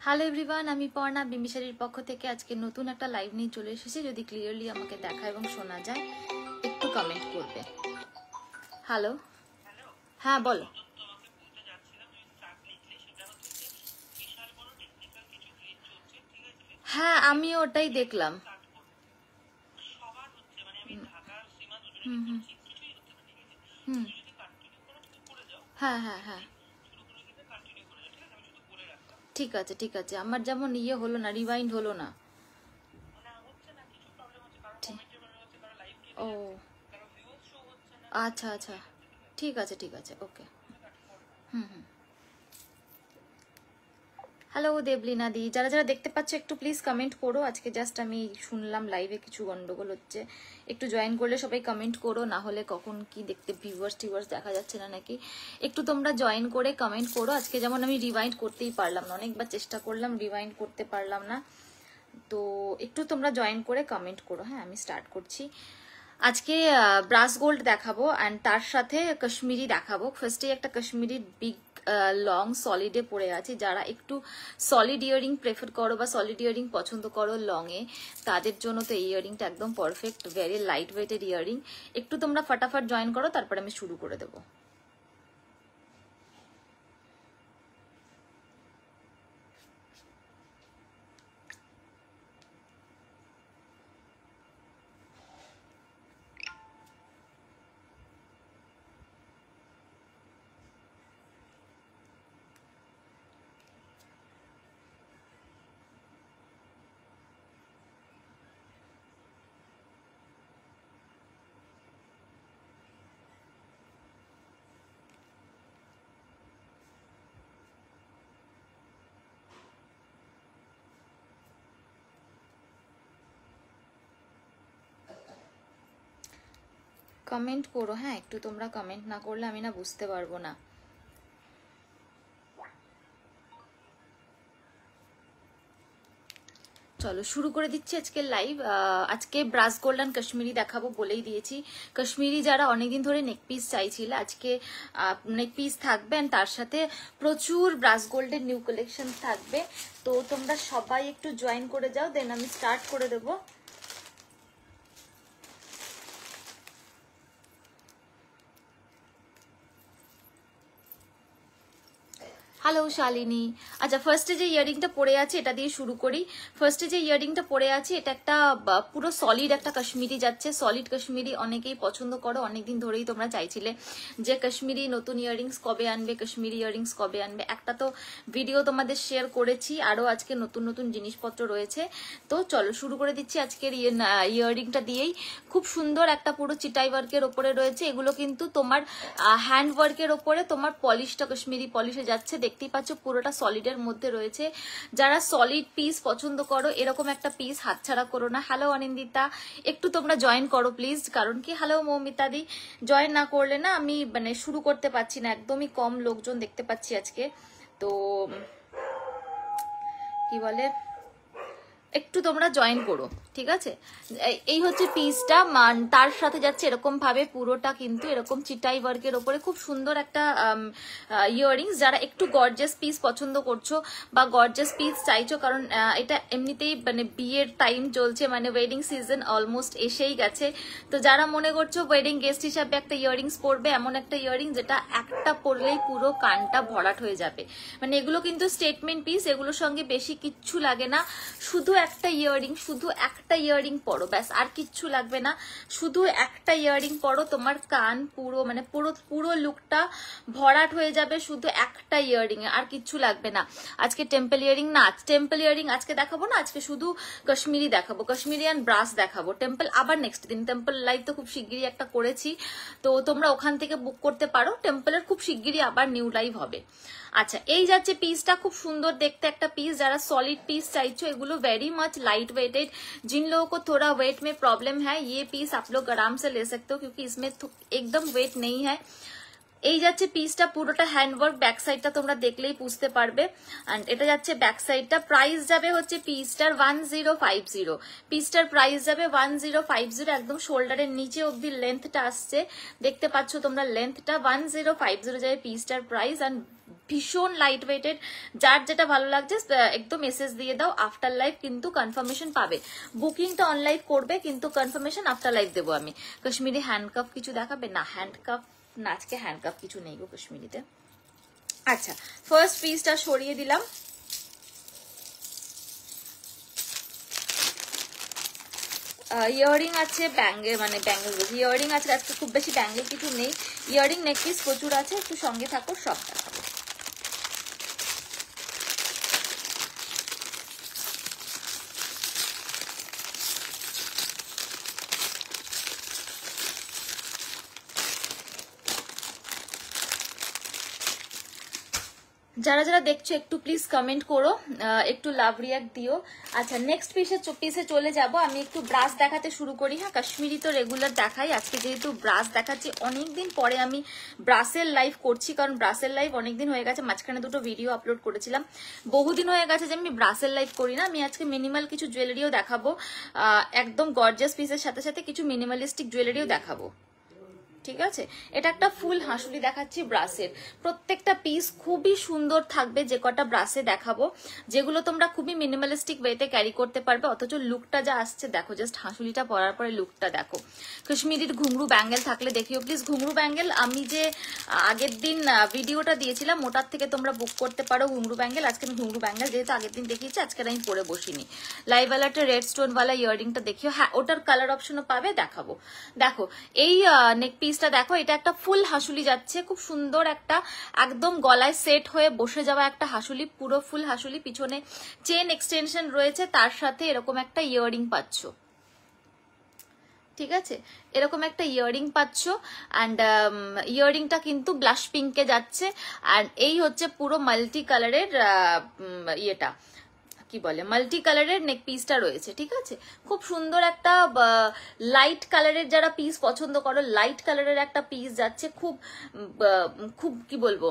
Hello everyone, আমি পর্ণা বিম্বিসারির পক্ষ থেকে আজকে নতুন একটা লাইভ নিয়ে চলে এসেছি। যদি ক্লিয়ারলি আমাকে দেখা এবং শোনা যায় একটু কমেন্ট করবে। হ্যালো, হ্যাঁ বলো। হ্যাঁ, আমি ওটাই দেখলাম। হুম হুম হুম, হ্যাঁ হ্যাঁ হ্যাঁ, ঠিক আছে ঠিক আছে। আমার যেমন ইয়ে হলো না, রিওয়াইন্ড হলো না। ও আচ্ছা আচ্ছা, ঠিক আছে ঠিক আছে, ওকে। হুম হুম। হ্যালো দেবলিনা দি, যারা যারা দেখতে পাচ্ছ একটু প্লিজ কমেন্ট করো। আজকে জাস্ট আমি শুনলাম লাইভে কিছু গন্ডগোল হচ্ছে, একটু জয়েন করলে সবাই কমেন্ট করো, না হলে কখন কি দেখতে ভিউয়ার্স টিউয়ার্স দেখা যাচ্ছে না নাকি। একটু তোমরা জয়েন করে কমেন্ট করো। আজকে যেমন আমি রিওয়াইন্ড করতেই পারলাম না, অনেকবার চেষ্টা করলাম রিওয়াইন্ড করতে পারলাম না, তো একটু তোমরা জয়েন করে কমেন্ট করো। হ্যাঁ, আমি স্টার্ট করছি। আজকে ব্রাস গোল্ড দেখাবো অ্যান্ড তার সাথে কাশ্মীরি দেখাবো। ফার্স্টে একটা কাশ্মীরি বিগ লং সলিডে পড়ে আছে। যারা একটু সলিড ইয়ারিং প্রেফার করো বা সলিড ইয়ারিং পছন্দ করো লং এ, তাদের জন্য তো এই ইয়ারিংটা একদম perfect, very light weighted earring. একটু তোমরা ফটাফট জয়েন করো, তারপর আমি শুরু করে দেবো। কমেন্ট করো, হ্যাঁ একটু তোমরা কমেন্ট না করলে আমি না বুঝতে পারবো না। চলো শুরু করে দিচ্ছি আজকে লাইভ। আজকে ব্রাস গোল্ড অ্যান্ড কাশ্মীরি দেখাবো, বলেই দিয়েছি। কাশ্মীরি যারা অনেকদিন ধরে নেক পিস চাইছিল, আজকে নেক পিস থাকবে অ্যান্ড তার সাথে প্রচুর ব্রাস গোল্ডের নিউ কালেকশন থাকবে। তো তোমরা সবাই একটু জয়েন করে যাও, দেন আমি স্টার্ট করে দেবো। হ্যালো শালিনী। আচ্ছা, ফার্স্টে যে ইয়ারিংটা পরে আছে এটা দিয়ে শুরু করি। ফার্স্টে যে ইয়ারিংটা পরে আছে এটা একটা পুরো সলিড একটা কাশ্মীরি যাচ্ছে। সলিড কাশ্মীরি অনেকেই পছন্দ করো, অনেকদিন ধরেই তোমরা চাইছিলে যে কাশ্মীরি নতুন ইয়ারিংস কবে আনবে, কাশ্মীরি ইয়ারিংস কবে আনবে। একটা তো ভিডিও তোমাদের শেয়ার করেছি, আরও আজকে নতুন নতুন জিনিসপত্র রয়েছে। তো চলো শুরু করে দিচ্ছি আজকের ইয়ারিংটা দিয়েই। খুব সুন্দর একটা পুরো চিটাই ওয়ার্কের ওপরে রয়েছে। এগুলো কিন্তু তোমার হ্যান্ড ওয়ার্কের ওপরে, তোমার পলিশটা কাশ্মীরি পলিশে যাচ্ছে। দেখতেই পাচ্ছ পুরোটা সলিডের মধ্যে রয়েছে। যারা সলিড পিস পছন্দ করো, এরকম একটা পিস হাতছাড়া করো না। হ্যালো অনিন্দিতা, একটু তোমরা জয়েন করো প্লিজ। কারণ কি, হ্যালো মৌমিতাদি, জয়েন না করলে না আমি মানে শুরু করতে পারছি না, একদমই কম লোকজন দেখতে পাচ্ছি আজকে। তো কি বলে, একটু তোমরা জয়েন করো, ঠিক আছে। এই হচ্ছে পিসটা, তার সাথে যাচ্ছে এরকম ভাবে পুরোটা কিন্তু এরকম চিটাই ওয়ার্কের ওপরে খুব সুন্দর একটা ইয়াররিংস। যারা একটু গর্জিয়াস পিস পছন্দ করছো বা গর্জিয়াস পিস চাইছো, কারণ এটা এমনিতেই মানে বিয়ের টাইম চলছে, মানে ওয়েডিং সিজন অলমোস্ট এসেই গেছে। তো যারা মনে করছো ওয়েডিং গেস্ট হিসাবে একটা ইয়াররিংস পরবে, এমন একটা ইয়াররিং যেটা একটা পরলেই পুরো কানটা ভরাট হয়ে যাবে, মানে এগুলো কিন্তু স্টেটমেন্ট পিস, এগুলোর সঙ্গে বেশি কিচ্ছু লাগে না। শুধু একটা ইয়াররিং, শুধু একটা ইয়াররিং পরো, ব্যাস, আর কিচ্ছু লাগবে না। শুধু একটা ইয়াররিং পরো, তোমার কান পুরো মানে পুরো পুরো লুকটা ভরাট হয়ে যাবে শুধু একটা ইয়াররিং এ, আর কিচ্ছু লাগবে না। আজকে টেম্পল ইয়াররিং না, টেম্পল ইয়াররিং আজকে দেখাবো না, আজকে শুধু কাশ্মীরি দেখাবো, কাশ্মীরি অ্যান্ড ব্রাস দেখাবো। টেম্পল আবার নেক্সট দিন, টেম্পল লাইভ তো খুব শিগগিরই একটা করেছি, তো তোমরা ওখান থেকে বুক করতে পারো। টেম্পলের খুব শিগগিরই আবার নিউ লাইভ হবে। अच्छा এই যাচ্ছে পিসটা, খুব সুন্দর দেখতে একটা পিস। যারা सॉलिड पीस চাইছো, এগুলো वेरी मच लाइट वेटेड। जिन लोगों को थोड़ा वेट में प्रॉब्लम है, ये पीस आप लोग आराम से ले सकते हो, क्योंकि इसमें एकदम वेट नहीं है। এই যাচ্ছে পিসটা পুরোটা হ্যান্ডওয়ার্ক, ব্যাক সাইডটা তোমরা দেখলেই বুঝতে পারবে। অ্যান্ড এটা যাচ্ছে ব্যাক সাইডটা। প্রাইস যাবে হচ্ছে পিসটার 1050, পিসটার প্রাইস যাবে 1050, একদম শোল্ডারের নিচে অব্দি লেন্থটা আসছে, দেখতে পাচ্ছ তোমরা লেন্থটা 1050 যাবে পিসটার প্রাইস। অ্যান্ড ভীষণ লাইট ওয়েটেড, যার যেটা ভালো লাগছে একদম মেসেজ দিয়ে দাও, আফটার লাইভ কিন্তু কনফার্মেশন পাবে। বুকিংটা অনলাইন করবে কিন্তু কনফার্মেশন আফটার লাইভ দেবো আমি। কাশ্মীরি হ্যান্ডকাফ কিছু দেখাবে না? হ্যান্ডকাফ না, আজকে হ্যান্ডকাফ কিছু নেই গো কাশ্মীরিতে। আচ্ছা, ফার্স্ট পিসটা সরিয়ে দিলাম। ইয়ারিং আছে, ব্যাঙ্গেল মানে ব্যাঙ্গেল ইয়ারিং আছে, আজকে খুব বেশি ব্যাঙ্গেল কিছু নেই। ইয়ারিং নেক পিস প্রচুর আছে, একটু সঙ্গে থাকো, সব দেখাবো। যারা যারা দেখছো একটু প্লিজ কমেন্ট করো, একটু লাভ রিয়াক্ট দিও। আচ্ছা, নেক্সট পিসে চলে যাব। আমি একটু ব্রাশ দেখাতে শুরু করি। হ্যাঁ, কাশ্মীরি তো রেগুলার দেখাই, আজকে যেহেতু ব্রাশ দেখাচ্ছি, অনেকদিন পরে আমি ব্রাশের লাইভ করছি, কারণ ব্রাশের লাইভ অনেকদিন হয়ে গেছে, মাঝখানে দুটো ভিডিও আপলোড করেছিলাম, বহুদিন হয়ে গেছে যে আমি ব্রাশের লাইভ করি না। আমি আজকে মিনিমাল কিছু জুয়েলারিও দেখাবো, একদম গর্জিয়াস পিসের সাথে সাথে কিছু মিনিমালিস্টিক জুয়েলারিও দেখাবো, ঠিক আছে? এটা একটা ফুল হাঁসুলি দেখাচ্ছি ব্রাসের, প্রত্যেকটা পিস খুবই সুন্দর থাকবে। যে কটা ব্রাসে দেখাবো, যেগুলো তোমরা খুবই মিনিমালিস্টিক ওয়েতে ক্যারি করতে পারবে, অথচ লুকটা যা আসছে দেখো, জাস্ট হাঁসুলিটা পরার পরে লুকটা দেখো। কাশ্মীরির ঘুংরু ব্যাঙ্গেল থাকলে দেখিও প্লিজ। ঘুংরু ব্যাঙ্গেল আমি যে আগের দিন ভিডিওটা দিয়েছিলাম, ওটার থেকে তোমরা বুক করতে পারো ঘুংরু ব্যাঙ্গেল। আজকে আমি ঘুংরু ব্যাঙ্গেল যেহেতু আগের দিন দেখিয়েছি, আজকে আমি পরে বসিনি। লাইভ ওয়ালাটা রেড স্টোনওয়ালা ইয়ারিংটা দেখিও। হ্যাঁ, ওটার কালার অপশনও পাবে, দেখাবো। দেখো এই নেক পিসটা দেখো, এটা একটা ফুল হাসুলি যাচ্ছে, খুব সুন্দর একটা একদম গলায় সেট হয়ে বসে যাওয়া একটা হাসুলি, পুরো ফুল হাসুলি, পিছনে চেন এক্সটেনশন রয়েছে, তার সাথে এরকম একটা ইয়ারিং পাচ্ছ, ঠিক আছে? এরকম একটা ইয়ারিং পাচ্ছ। অ্যান্ড ইয়ারিংটা কিন্তু ব্লাশ পিঙ্কে যাচ্ছে। অ্যান্ড এই হচ্ছে পুরো মাল্টি কালারের ইয়েটা, কি বলে, মাল্টি কালারের নেক পিসটা রয়েছে, ঠিক আছে? খুব সুন্দর একটা লাইট কালারের, যারা পিস পছন্দ করো, লাইট কালারের একটা পিস যাচ্ছে, খুব খুব কি বলবো,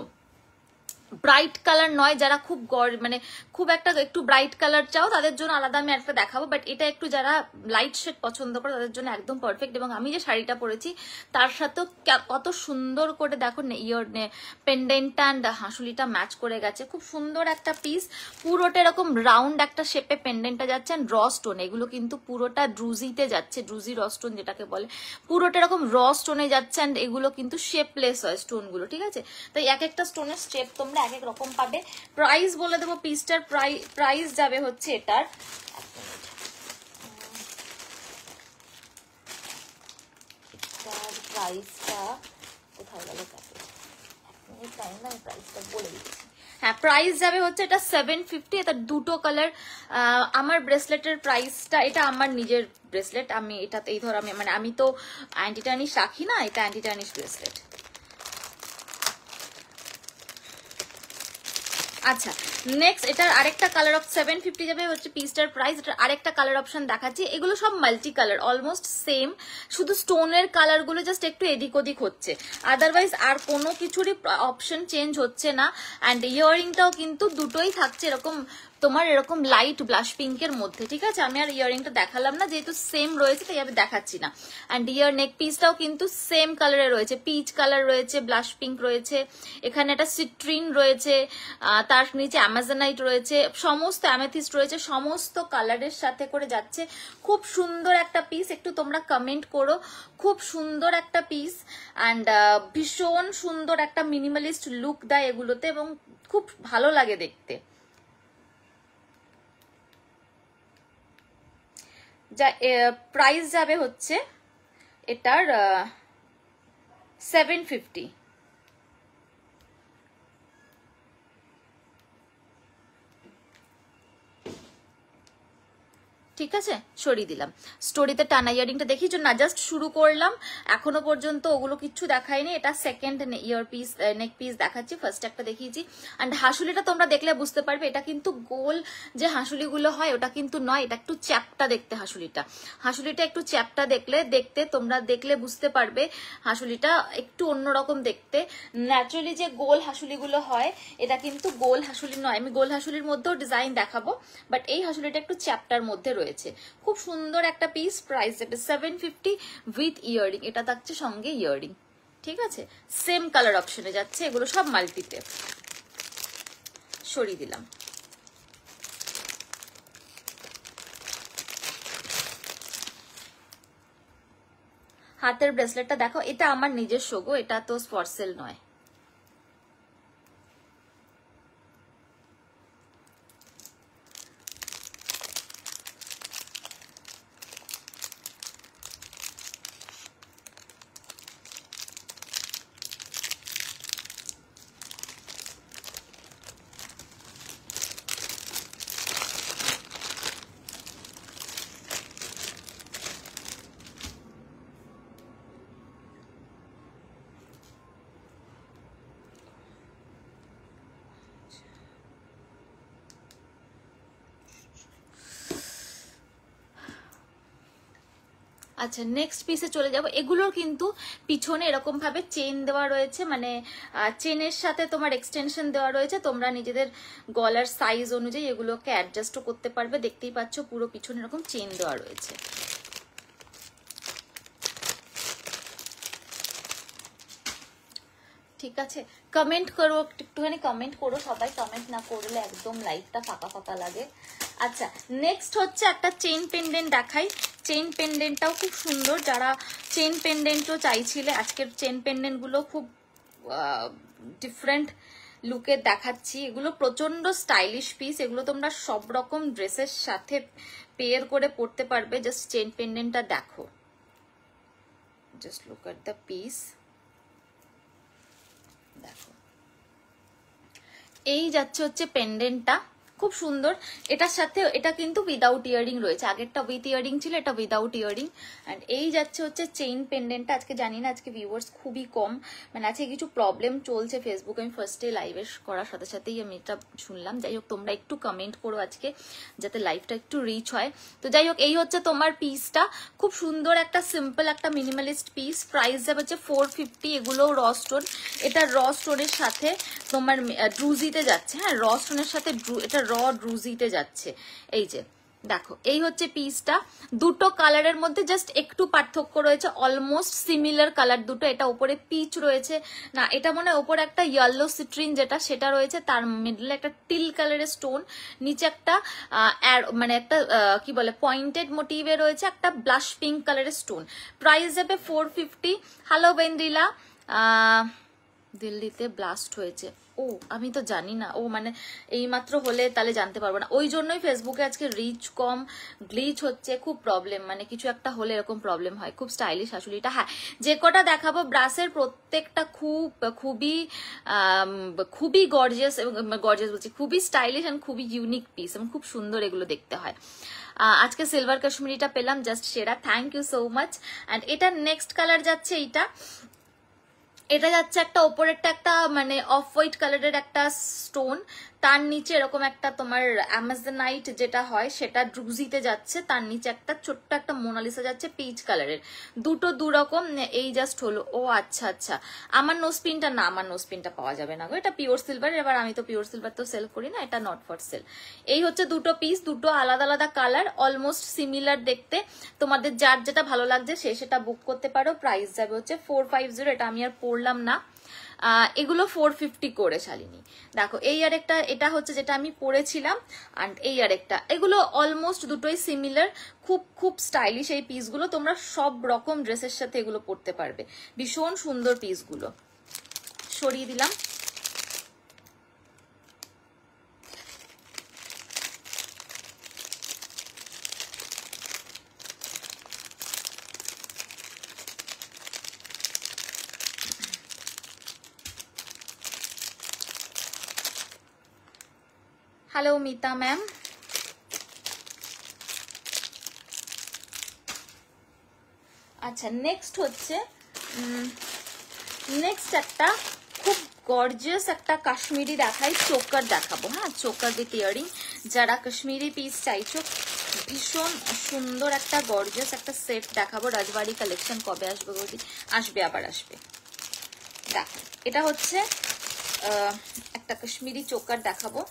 ব্রাইট কালার নয়, যারা খুব মানে খুব একটা একটু ব্রাইট কালার চাও তাদের জন্য আলাদা আমি একটা দেখাবো, বাট এটা একটু যারা লাইট শেড পছন্দ করে তাদের জন্য একদম পারফেক্ট। এবং আমি যে শাড়িটা পরেছি তার সাথেও কত সুন্দর করে দেখো ইয়োর পেন্ডেন্টটা অ্যান্ড হাঁসুলিটা ম্যাচ করে গেছে, খুব সুন্দর একটা পিস। পুরোটা এরকম রাউন্ড একটা শেপে পেন্ডেন্টটা যাচ্ছে, অ্যান্ড র স্টোন, এগুলো কিন্তু পুরোটা ড্রুজিতে যাচ্ছে, ড্রুজি র স্টোন যেটাকে বলে, পুরোটা এরকম র স্টোনে যাচ্ছে। অ্যান্ড এগুলো কিন্তু শেপলেস হয় স্টোনগুলো, ঠিক আছে? তাই এক একটা স্টোনের স্টেপ তোমরা এক এক রকম পাবে। প্রাইস বলে দেবো, পিসটার প্রাইস যাবে হচ্ছে এটার, প্রাইসটা কোথায় গেল, টাইম না, প্রাইসটা বলে দিচ্ছি। হ্যাঁ, প্রাইস যাবে হচ্ছে এটা 750। এটা দুটো কালার। আমার ব্রেসলেটের প্রাইসটা, এটা আমার নিজের ব্রেসলেট, আমি এটাতে এই ধর আমি মানে আমি তো অ্যান্টি টার্নিশ রাখি না, এটা অ্যান্টি টার্নিশ ব্রেসলেট। আচ্ছা, নেক্সট এটার আরেকটা কালার অফ 750 যাবে হচ্ছে পিসটার প্রাইস। এটার আরেকটা কালার অপশন দেখাচ্ছি, এগুলো সব মাল্টি কালার, অলমোস্ট সেম, শুধু স্টোনের কালার গুলো জাস্ট একটু এদিক ওদিক হচ্ছে, আদারওয়াইজ আর কোনো কিছুরই অপশন চেঞ্জ হচ্ছে না। অ্যান্ড ইয়ারিংটাও কিন্তু দুটোই থাকছে এরকম তোমার এরকম লাইট ব্লাশ পিঙ্কের মধ্যে, ঠিক আছে? আমি আর ইয়ারিংটা দেখালাম না, যেহেতু সেম রয়েছে তাই আমি দেখাচ্ছি না। অ্যান্ড ইয়ার নেক পিসটাও কিন্তু সেম কালারে রয়েছে, পিচ কালার রয়েছে, ব্লাশ পিঙ্ক রয়েছে, এখানে একটা সিট্রিন রয়েছে, তার নিচে অ্যামাজনাইট রয়েছে, সমস্ত অ্যামেথিস্ট রয়েছে, সমস্ত কালারের সাথে করে যাচ্ছে। খুব সুন্দর একটা পিস, একটু তোমরা কমেন্ট করো, খুব সুন্দর একটা পিস। অ্যান্ড ভীষণ সুন্দর একটা মিনিমালিস্ট লুক দেয় এগুলোতে, এবং খুব ভালো লাগে দেখতে। যা প্রাইস যাবে হচ্ছে এটার 750। ঠিক আছে, সরিয়ে দিলাম। স্টোরিতে টানা ইয়ারিংটা দেখিয়েছো না, জাস্ট শুরু করলাম, এখনো পর্যন্ত ওগুলো কিচ্ছু দেখায়নি। এটা সেকেন্ড ইয়ার পিস, নেক পিস দেখাচ্ছি, ফার্স্ট একটা দেখিয়েছি। অ্যান্ড হাসুলিটা তোমরা দেখলে বুঝতে পারবে এটা কিন্তু গোল যে হাসুলিগুলো হয় ওটা কিন্তু নয়, এটা একটু চ্যাপটা দেখতে হাসুলিটা। হাসুলিটা একটু চ্যাপটা দেখতে তোমরা দেখলে বুঝতে পারবে হাসুলিটা একটু অন্যরকম দেখতে। ন্যাচারালি যে গোল হাসুলিগুলো হয় এটা কিন্তু গোল হাসুলি নয়। আমি গোল হাসুলির মধ্যেও ডিজাইন দেখাবো, বাট এই হাসুলিটা একটু চ্যাপটার মধ্যে রয়েছে। খুব সুন্দর একটা পিস, প্রাইস যাবে 750 উইথ ইয়ারিং। এটা থাকছে সঙ্গে ইয়ারিং, ঠিক আছে। সেম কালার অপশনে যাচ্ছে, এগুলো সব মাল্টিতে। সরিয়ে দিলাম। হাতের ব্রেসলেটটা দেখো, এটা আমার নিজস্ব গো, এটা তো ফর সেল নয়। আচ্ছা, নেক্সট পিসে চলে যাব। এগুলোর কিন্তু পিছনে এরকম ভাবে চেন দেওয়া রয়েছে, মানে চেনের সাথে তোমার এক্সটেনশন দেওয়া রয়েছে। তোমরা নিজেদের গলার সাইজ অনুযায়ী এগুলোকে অ্যাডজাস্টও করতে পারবে। দেখতেই পাচ্ছ পুরো পিছনে এরকম চেন দেওয়া রয়েছে। ঠিক আছে, কমেন্ট করো, একটুখানি কমেন্ট করো সবাই। কমেন্ট না করলে একদম লাইভটা ফাঁকা ফাঁকা লাগে। আচ্ছা, নেক্সট হচ্ছে একটা চেইন পেন্ডেন্ট দেখাই। চেইন পেন্ডেন্টটাও খুব সুন্দর, যারা চেইন পেন্ডেন্টও চাইছিলে, আজকের চেইন পেন্ডেন্ট গুলো খুব ডিফারেন্ট লুকে দেখাচ্ছি। এগুলো প্রচন্ড স্টাইলিশ পিস, এগুলো তোমরা সব রকম ড্রেসের সাথে পেয়ার করে পরতে পারবে। জাস্ট চেইন পেন্ডেন্টটা দেখো, just look at the piece. দেখো, এই যাচ্ছে হচ্ছে পেন্ডেন্টটা, খুব সুন্দর। এটার সাথে এটা কিন্তু উইদাউট ইয়ারিং রয়েছে, আগেরটা উইথ ইয়ারিং ছিল, এটা উইদাউট ইয়ারিং। অ্যান্ড এই যাচ্ছে হচ্ছে চেইন পেন্ডেন্টটা। আজকে জানি না, আজকে ভিউয়ার্স খুবই কম, মানে আজকে কিছু প্রবলেম চলছে ফেসবুকে। আমি ফার্স্টে লাইভে করার সাথে সাথেই আমি এটা শুনলাম। যাই হোক, তোমরা একটু কমেন্ট করো আজকে, যাতে লাইভটা একটু রিচ হয়। তো যাই হোক, এই হচ্ছে তোমার পিসটা, খুব সুন্দর একটা সিম্পল একটা মিনিমালিস্ট পিস। প্রাইস যাবে হচ্ছে 450। এগুলো র স্টোন, এটা র স্টোনের সাথে তোমার ড্রুজিতে যাচ্ছে। হ্যাঁ, র স্টোনের সাথে এটা র ড্রুজিতে যাচ্ছে। এই যে দেখো, এই হচ্ছে পিসটা। দুটো কালারের মধ্যে জাস্ট একটু পার্থক্য রয়েছে, অলমোস্ট সিমিলার কালার দুটো। এটা উপরে পিচ রয়েছে না, এটা মনে হয় উপরে একটা ইয়েলো সিট্রিন যেটা সেটা রয়েছে, তার মিডলে একটা টিল কালারের স্টোন, নিচে একটা মানে একটা কি বলে পয়েন্টেড মোটিভে রয়েছে একটা ব্লাশ পিঙ্ক কালারের স্টোন। প্রাইস যাবে 450। হ্যালো বেন্দ্রিলা, দিল্লিতে ব্লাস্ট হয়েছে। ও, আমি তো জানি না। ও মানে এই মাত্র হলে তাহলে জানতে পারবো না। ওই জন্যই ফেসবুকে আজকে রিচ কম, গ্লিচ হচ্ছে, খুব প্রবলেম। মানে কিছু একটা হলে এরকম প্রবলেম হয়। খুব স্টাইলিশ আসলে এটা। হ্যাঁ, যে কটা দেখাবো ব্রাসের প্রত্যেকটা খুবই গর্জিয়াস, এবং গর্জিয়াস বলছি, খুবই স্টাইলিশ এন্ড খুবই ইউনিক পিস, এবং খুব সুন্দর এগুলো দেখতে হয়। আজকে সিলভার কাশ্মীরিটা পেলাম, জাস্ট সেরা, thank you so much. And এটা নেক্সট কালার যাচ্ছে, এটা যাচ্ছে একটা ওপরেরটা একটা মানে অফ হোয়াইট কালারের একটা স্টোন, তার নিচে এরকম একটা তোমার অ্যামাজনাইট যেটা হয় সেটা ড্রুজিতে যাচ্ছে, তার নিচে একটা ছোট্ট একটা মোনালিসা যাচ্ছে পিচ কালারের। দুটো দুরকম। এই জাস্ট হলো। ও আচ্ছা আচ্ছা, আমার নোজপিনটা না, আমার নোজপিনটা পাওয়া যাবে না গো, এটা পিওর সিলভার। এবার আমি তো পিওর সিলভার তো সেল করি না, এটা নট ফর সেল। এই হচ্ছে দুটো পিস, দুটো আলাদা আলাদা কালার, অলমোস্ট সিমিলার দেখতে। তোমাদের যার যেটা ভালো লাগছে সে সেটা বুক করতে পারো। প্রাইস যাবে হচ্ছে 450। এটা আমি আর পড়লাম না, এগুলো 450 করে শালিনী। দেখো, এই আর একটা, এটা হচ্ছে যেটা আমি পরেছিলাম, আর এই আর একটা, এগুলো অলমোস্ট দুটোই সিমিলার। খুব খুব স্টাইলিশ এই পিসগুলো, তোমরা সব রকম ড্রেসের সাথে এগুলো পরতে পারবে। ভীষণ সুন্দর পিসগুলো। সরিয়ে দিলাম। হ্যালো মিতা ম্যাম, আচ্ছা নেক্সট হচ্ছে নেক্সট একটা খুব গর্জিয়াস একটা কাশ্মীরি দেখাই, চোকার দেখাবো। হ্যাঁ, চোকার উইথ ইয়ারিং। যারা কাশ্মীরি পিস চাইছো, ভীষণ সুন্দর একটা গর্জিয়াস একটা সেট দেখাবো। রাজবাড়ি কালেকশন কবে আসবে বৌদি? আসবে, আবার আসবে। দেখো এটা হচ্ছে একটা কাশ্মীরি চোকার দেখাবো।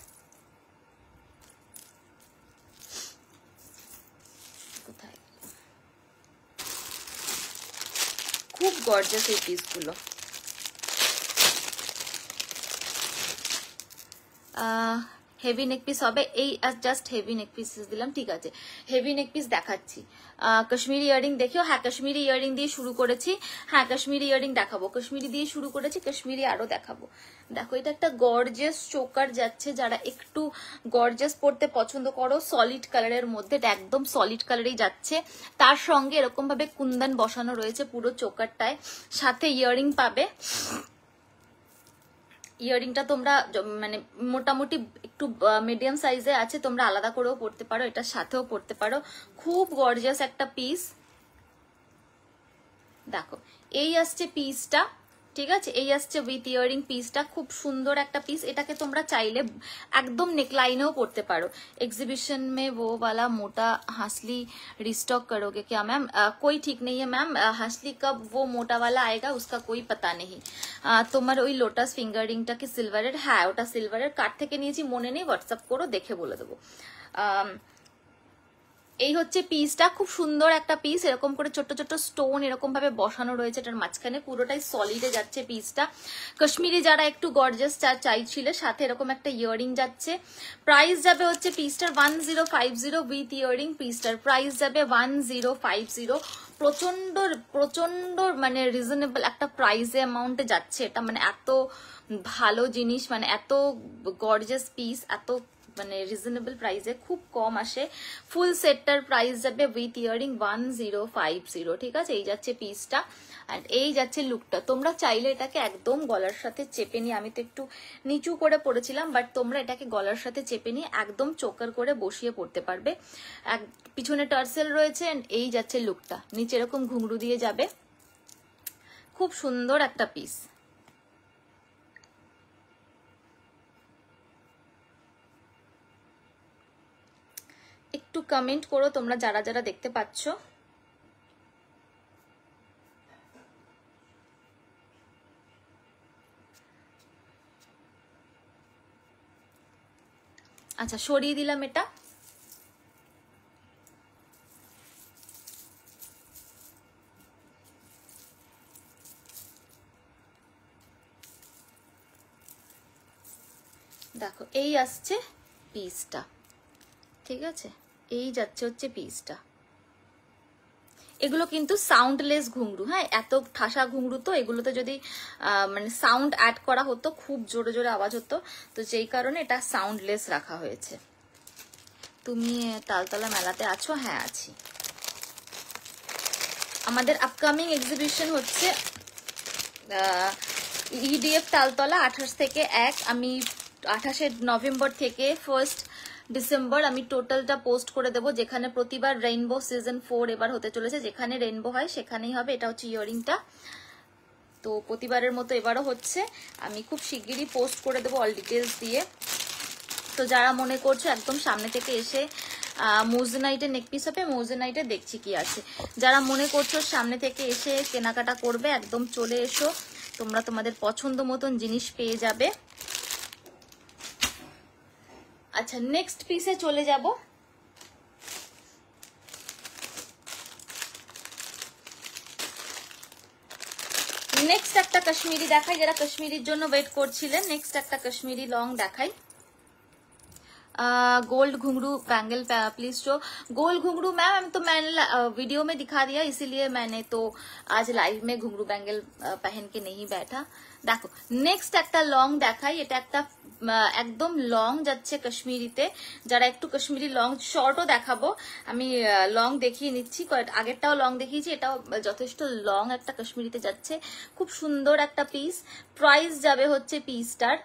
কোথায়? খুব গর্জিয়াস এই পিসগুলো। হেভি নেক পিস হবে, এই জাস্ট হেভি নেক পিস দিলাম, ঠিক আছে। হেভি নেক পিস দেখাচ্ছি। কাশ্মীরি ইয়ারিং দেখিও। হ্যাঁ, কাশ্মীরি ইয়ারিং দিয়ে শুরু করেছি। হ্যাঁ, কাশ্মীরি ইয়ারিং দেখাবো, কাশ্মীরি দিয়ে শুরু করেছি, কাশ্মীরি আরো দেখাবো। দেখো এটা একটা গর্জিয়াস চোকার যাচ্ছে। যারা একটু গর্জিয়াস পড়তে পছন্দ করো, সলিড কালারের মধ্যে, এটা একদম সলিড কালারেই যাচ্ছে। তার সঙ্গে এরকম ভাবে কুন্দন বসানো রয়েছে পুরো চোকারটায়, সাথে ইয়ারিং পাবে। ইয়ারিংটা তোমরা মানে মোটামুটি একটু মিডিয়াম সাইজে আছে, তোমরা আলাদা করেও পড়তে পারো, এটার সাথেও পড়তে পারো। খুব গর্জিয়াস একটা পিস। দেখো এই আসছে পিসটা, ঠিক আছে, এই আসছে উইথ ইয়ারিং পিসটা। খুব সুন্দর একটা পিস। এটাকে তোমরা চাইলে একদম নেকলাইনেও পড়তে পারো। एग्जीबिशन में वो वाला मोटा हासली रिस्टॉक करोगे क्या मैम? कोई ठीक नहीं है मैम, हासली कब वो मोटा वाला आएगा उसका कोई पता नहीं। তোমার ওই লোটাস ফিঙ্গারিংটা কি সিলভারের? হ্যাঁ, ওটা সিলভারের। কাঠ থেকে নিয়েছি মনে নেই, হোয়াটসঅ্যাপ করো, দেখে বলে দেবো। এই হচ্ছে পিসটা, খুব সুন্দর একটা পিস। এরকম করে ছোট ছোট স্টোন এরকম ভাবে বসানো রয়েছে এটার মাঝখানে, পুরোটাই সলিডে যাচ্ছে পিসটা। কাশ্মীরি যারা একটু গর্জিয়াস চাইছিলে, সাথে এরকম একটা ইয়ারিং যাচ্ছে। প্রাইস যাবে হচ্ছে পিসটার 1050 উইথ ইয়ারিং। পিসটার প্রাইস যাবে 1050। প্রচন্ড প্রচন্ড মানে রিজনেবল একটা প্রাইসে অ্যামাউন্টে যাচ্ছে এটা। মানে এত ভালো জিনিস, মানে এত গর্জিয়াস পিস, এত মানে রিজনেবল প্রাইসে খুব কম আসে। ফুল সেটটার প্রাইস যাবে উইথ ইয়ারিং 1050, ঠিক আছে। এই যাচ্ছে পিসটা, এন্ড এই যাচ্ছে লুকটা। তোমরা চাইলে এটাকে একদম গলার সাথে চেপে নিয়ে, আমি তো একটু নিচু করে পড়েছিলাম, বাট তোমরা এটাকে গলার সাথে চেপে নিয়ে একদম চোকার করে বসিয়ে পড়তে পারবে। পিছনে টার্সেল রয়েছে, এন্ড এই যাচ্ছে লুকটা। নিচে এরকম ঘুংরু দিয়ে যাবে, খুব সুন্দর একটা পিস। একটু কমেন্ট করো তোমরা যারা যারা দেখতে পাচ্ছ। আচ্ছা, সরিয়ে দিলাম এটা। দেখো এই আসছে পিসটা, ঠিক আছে। এই যাচ্ছে হচ্ছে পিসটা। এগুলো কিন্তু সাউন্ডলেস ঘুংরু। হ্যাঁ, এত ঠাসা ঘুংরু তো, এগুলোতে যদি মানে সাউন্ড অ্যাড করা হতো খুব জোরে জোরে আওয়াজ হতো, তো যেই কারণে এটা সাউন্ডলেস রাখা হয়েছে। তুমি তালতলা মেলাতে আছো? হ্যাঁ আছি। আমাদের আপকামিং এক্সিবিশন হচ্ছে ইডিএফ তালতলা 28 থেকে 1। আমি 28 নভেম্বর থেকে 1 ডিসেম্বর আমি টোটালটা পোস্ট করে দেবো, যেখানে প্রতিবার রেইনবো সিজন 4 এবার হতে চলেছে। যেখানে রেইনবো হয় সেখানেই হবে। এটা হচ্ছে ইয়ারিংটা, তো প্রতিবারের মতো এবারও হচ্ছে। আমি খুব শিগগিরই পোস্ট করে দেবো অল ডিটেলস দিয়ে। তো যারা মনে করছো একদম সামনে থেকে এসে মোজেনাইটের নেকপিস হবে, মোজেনাইটে দেখছি কি আছে। যারা মনে করছো সামনে থেকে এসে কেনাকাটা করবে, একদম চলে এসো, তোমরা তোমাদের পছন্দ মতন জিনিস পেয়ে যাবে। আচ্ছা, নেক্সট পিসে চলে যাব। নেক্সট একটা কাশ্মীরি দেখাই, যারা কাশ্মীরির জন্য ওয়েট করছিলেন। নেক্সট একটা কাশ্মীরি লং দেখাই। गोल्ड घुंघरू बैंगल प्लीज शो। गोल्ड घुंघरू मैम तो मैंने वीडियो में दिखा दिया, इसीलिए मैंने तो आज लाइव में घुंघरू बैंगल पहन के नहीं बैठा। देखो नेक्स्ट একটা লং দেখাই। এটা একটা একদম লং যাচ্ছে কাশ্মীরিতে। যারা একটু কাশ্মীরি লং শর্টও দেখাবো, আমি লং দেখিয়ে নিচ্ছি। আগেরটাও লং দেখিয়েছি, এটাও যথেষ্ট লং একটা কাশ্মীরিতে যাচ্ছে। খুব সুন্দর একটা পিস। প্রাইস যাবে হচ্ছে পিসটার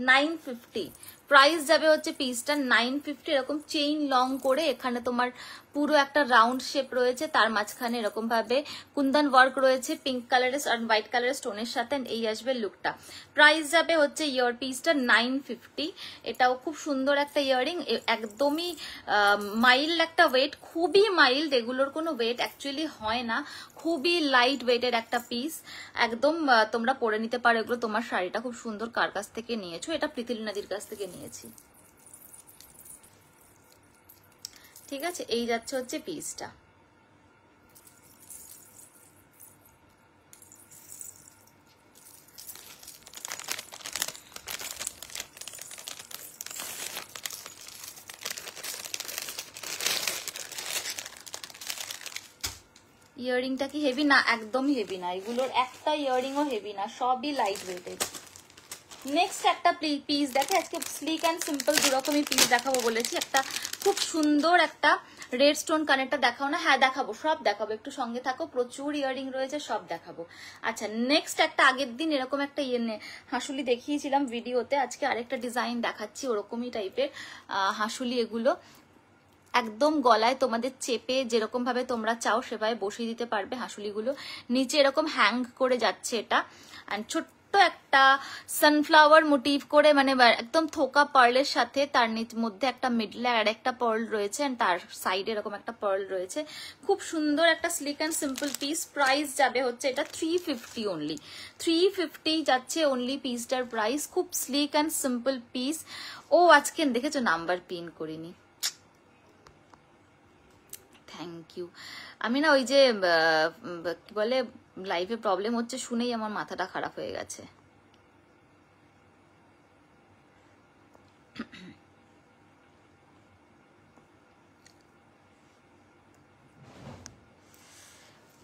950। প্রাইস যাবে হচ্ছে পিসটা 950। এরকম চেইন লং করে এখানে তোমার পুরো একটা রাউন্ড শেপ রয়েছে, তার মাঝখানে এরকম ভাবে কুন্দন ওয়ার্ক রয়েছে পিঙ্ক কালারের আর হোয়াইট কালারের স্টোনের সাথে। এই আসবে লুকটা। প্রাইস যাবে হচ্ছে ইয়ার পিসটা 950। এটাও খুব সুন্দর একটা ইয়াররিং, একদমই মাইল্ড একটা ওয়েট, খুবই মাইল্ড, এগুলোর কোনো ওয়েট অ্যাকচুয়ালি হয় না, খুবই লাইট ওয়েটের একটা পিস। একদম তোমরা পরে নিতে পারো এগুলো। তোমার শাড়িটা খুব সুন্দর। কার কাছ থেকে নিয়েছো? এটা প্রীতিলিনাদির কাছ থেকে নিয়েছি। ঠিক আছে, এই যাচ্ছে হচ্ছে পিসটা। ইয়াররিংটা কি হেভি? না, একদম হেভি না, এগুলোর একটা ইয়াররিংও হেভি না, সবই লাইট ওয়েটেড। নেক্সট একটা পিস দেখে, আজকে স্লিক অ্যান্ড সিম্পল দুরকমই পিস দেখাবো বলেছি। একটা খুব সুন্দর একটা রেড স্টোন কানেরটা দেখাও না? হ্যাঁ দেখাবো, সব দেখাবো, একটু সঙ্গে থাকো, প্রচুর ইয়াররিং রয়েছে, সব দেখাবো। আচ্ছা, নেক্সট একটা আগের দিন এরকম একটা হাঁসুলি দেখিয়েছিলাম ভিডিওতে, আজকে আরেকটা ডিজাইন দেখাচ্ছি ওরকমই টাইপের হাঁসুলি। এগুলো একদম গলায় তোমাদের চেপে যেরকম ভাবে তোমরা চাও সেভাবে বসিয়ে দিতে পারবে হাঁসুলিগুলো। নিচে এরকম হ্যাং করে যাচ্ছে এটা, অ্যান্ড ছোট্ট একটা সানফ্লাওয়ার মোটিভ করে, মানে একদম থোকা পার্লের সাথে, তার মধ্যে একটা মিডলে আর একটা পার্ল রয়েছে, এন্ড তার সাইডে এরকম একটা পার্ল রয়েছে। খুব সুন্দর একটা slick and simple piece. Price যাবে হচ্ছে এটা 350 অনলি। 350 যাচ্ছে অনলি পিসটার প্রাইস। খুব স্লিক অ্যান্ড সিম্পল পিস। ও আজকে দেখেছো নাম্বার পিন করিনি, থ্যাংক ইউ। আমি না ওই যে কি বলে লাইফে প্রবলেম হচ্ছে শুনেই আমার মাথাটা খারাপ হয়ে গেছে।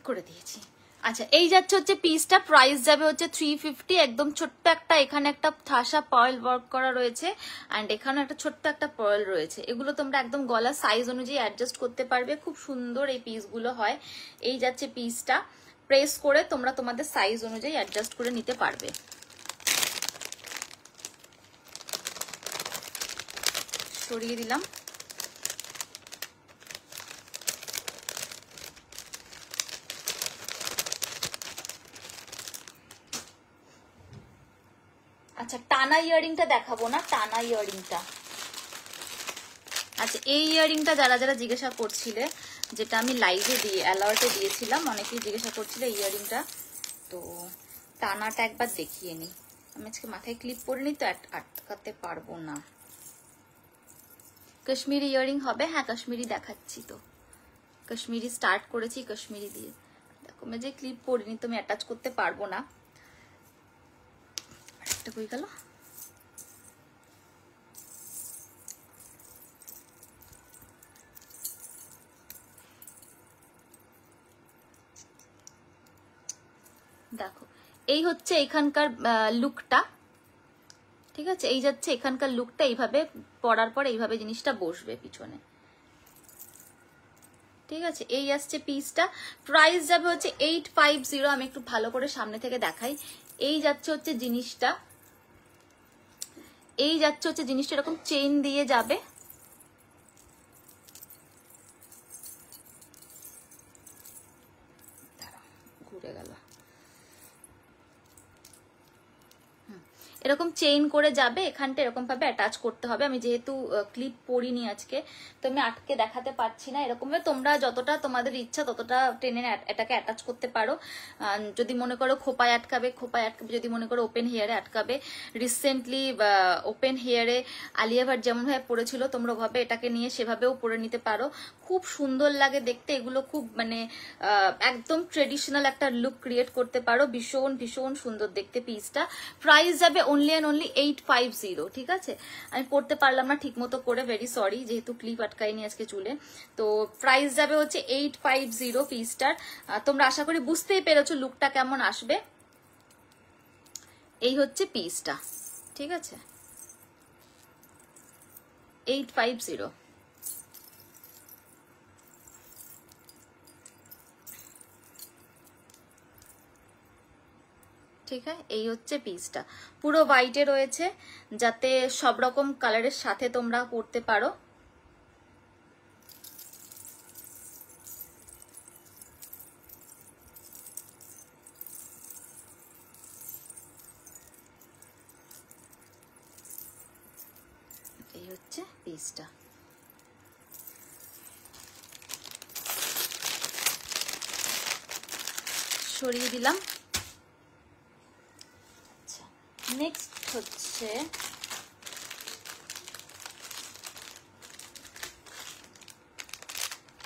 করে দিয়েছি। আচ্ছা, এই যাচ্ছে হচ্ছে পিসটা। প্রাইস যাবে হচ্ছে 350। একদম ছোট্ট একটা, এখানে একটা ঠাসা পার্ল ওয়ার্ক করা রয়েছে, অ্যান্ড এখানে একটা ছোট্ট একটা পার্ল রয়েছে। এগুলো তোমরা একদম গলার সাইজ অনুযায়ী অ্যাডজাস্ট করতে পারবে। খুব সুন্দর এই পিসগুলো হয়। এই যাচ্ছে পিসটা। প্রেস করে তোমরা তোমাদের সাইজ অনুযায়ী অ্যাডজাস্ট করে নিতে পারবে। সরিয়ে দিলাম। আচ্ছা, টানা ইয়াররিংটা দেখাবো না, টানা ইয়াররিংটা। আচ্ছা, এই ইয়াররিংটা যারা যারা জিজ্ঞাসা করছিলে, যেটা আমি লাইভে দিয়ে অ্যালার্টে দিয়েছিলাম, অনেকেই জিজ্ঞাসা করছিল এই ইয়াররিংটা, তো টানাটা একবার দেখিয়ে নিই। আমি আজকে মাথায় ক্লিপ পরে নিই তো আটকাতে পারবো না। কাশ্মীরি ইয়াররিং হবে? হ্যাঁ, কাশ্মীরি দেখাচ্ছি তো, কাশ্মীরি স্টার্ট করেছি কাশ্মীরি দিয়ে। দেখো আমি যে ক্লিপ পরিনি তো আমি অ্যাটাচ করতে পারবো না। একটা হয়ে গেল। দেখো, এই হচ্ছে এখানকার লুকটা। ঠিক আছে, এই যাচ্ছে এখানকার লুকটা। এইভাবে পরার পর এইভাবে জিনিসটা বসবে পিছনে। ঠিক আছে, এই আসছে পিসটা। প্রাইস যাবে হচ্ছে 850। আমি একটু ভালো করে সামনে থেকে দেখাই। এই যাচ্ছে হচ্ছে জিনিসটা, এই যাচ্ছে হচ্ছে জিনিসটা এরকম চেইন দিয়ে যাবে। ঘুরে গেল। এরকম চেইন করে যাবে, এখানটা এরকম ভাবে অ্যাটাচ করতে হবে। আমি যেহেতু ক্লিপ পরিনি আজকে, তো আমি আটকে দেখাতে পারছি না। এরকম ভাবে তোমরা যতটা তোমাদের ইচ্ছা ততটা টেনে এটাকে অ্যাটাচ করতে পারো। যদি মনে করো খোপায় আটকাবে খোপায় আটকাবে, যদি মনে করো ওপেন হেয়ারে আটকাবে। রিসেন্টলি ওপেন হেয়ারে আলিয়া ভাট যেমন ভাবে পরেছিল, তোমরা ওভাবে এটাকে নিয়ে সেভাবেও পরে নিতে পারো। খুব সুন্দর লাগে দেখতে এগুলো, খুব মানে একদম ট্রেডিশনাল একটা লুক ক্রিয়েট করতে পারো। ভীষণ ভীষণ সুন্দর দেখতে পিসটা। প্রাইস যাবে অনলি অ্যান্ড অনলি 850। ঠিক আছে, আমি পড়তে পারলাম না ঠিক মতো করে, ভেরি সরি, যেহেতু ক্লিপ আটকাইনি আজকে চুলে। তো প্রাইস যাবে হচ্ছে 850 পিসটার। তোমরা আশা করি বুঝতেই পেরেছো লুকটা কেমন আসবে। এই হচ্ছে পিসটা। ঠিক আছে, 850। ঠিক আছে, এই হচ্ছে পিসটা, পুরো হোয়াইটে রয়েছে, যাতে সব রকম কালারের সাথে তোমরা পরতে পারো। এই হচ্ছে পিসটা। সরিয়ে দিলাম। আচ্ছা, নেক্সট হচ্ছে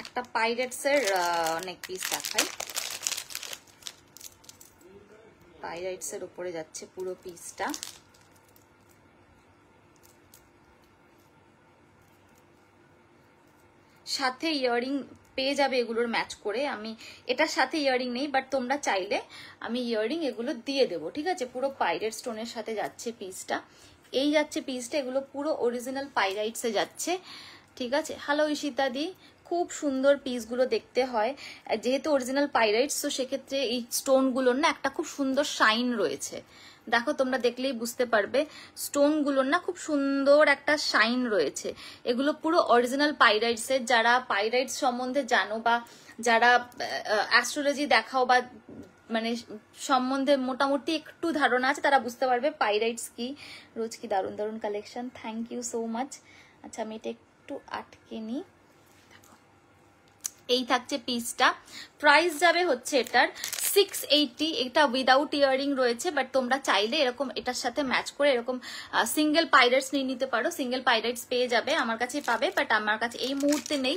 একটা পাইরেটসের নেক পিস দেখাই। পাইরেটসের উপরে যাচ্ছে পুরো পিসটা। সাথে ইয়াররিং পেয়ে যাবে এগুলোর ম্যাচ করে। আমি এটার সাথে ইয়াররিং নেই, বাট তোমরা চাইলে আমি ইয়াররিং এগুলো দিয়ে দেবো, ঠিক আছে। পুরো পাইরেট স্টোনের সাথে যাচ্ছে পিসটা, এই যাচ্ছে পিসটা, এগুলো পুরো অরিজিনাল পাইরাইটসে যাচ্ছে, ঠিক আছে। হ্যালো ঈশিতা দি, খুব সুন্দর পিসগুলো দেখতে হয়, যেহেতু অরিজিনাল পাইরাইটস, তো সেক্ষেত্রে এই স্টোনগুলোর না একটা খুব সুন্দর শাইন রয়েছে। দেখো, তোমরা দেখলেই বুঝতে পারবে স্টোনগুলোর না খুব সুন্দর একটা শাইন রয়েছে। এগুলো পুরো অরিজিনাল পাইরাইটসের। যারা পাইরাইটস সম্বন্ধে জানো বা যারা অ্যাস্ট্রোলজি দেখাও বা মানে সম্বন্ধে মোটামুটি একটু ধারণা আছে, তারা বুঝতে পারবে পাইরাইটস কি। রোজ কি দারুণ দারুণ collection, thank you so much. আচ্ছা, আমি এটা একটু আটকে নিই। এই থাকছে পিসটা, প্রাইস যাবে হচ্ছে এটার 680। এটা উইদাউট ইয়াররিং রয়েছে, বাট তোমরা চাইলে এরকম এটার সাথে ম্যাচ করে এরকম সিঙ্গেল পাইরাইটস নিয়ে নিতে পারো। সিঙ্গেল পাইরাইটস পেয়ে যাবে, আমার কাছে পাবে, বাট আমার কাছে এই মুহূর্তে নেই।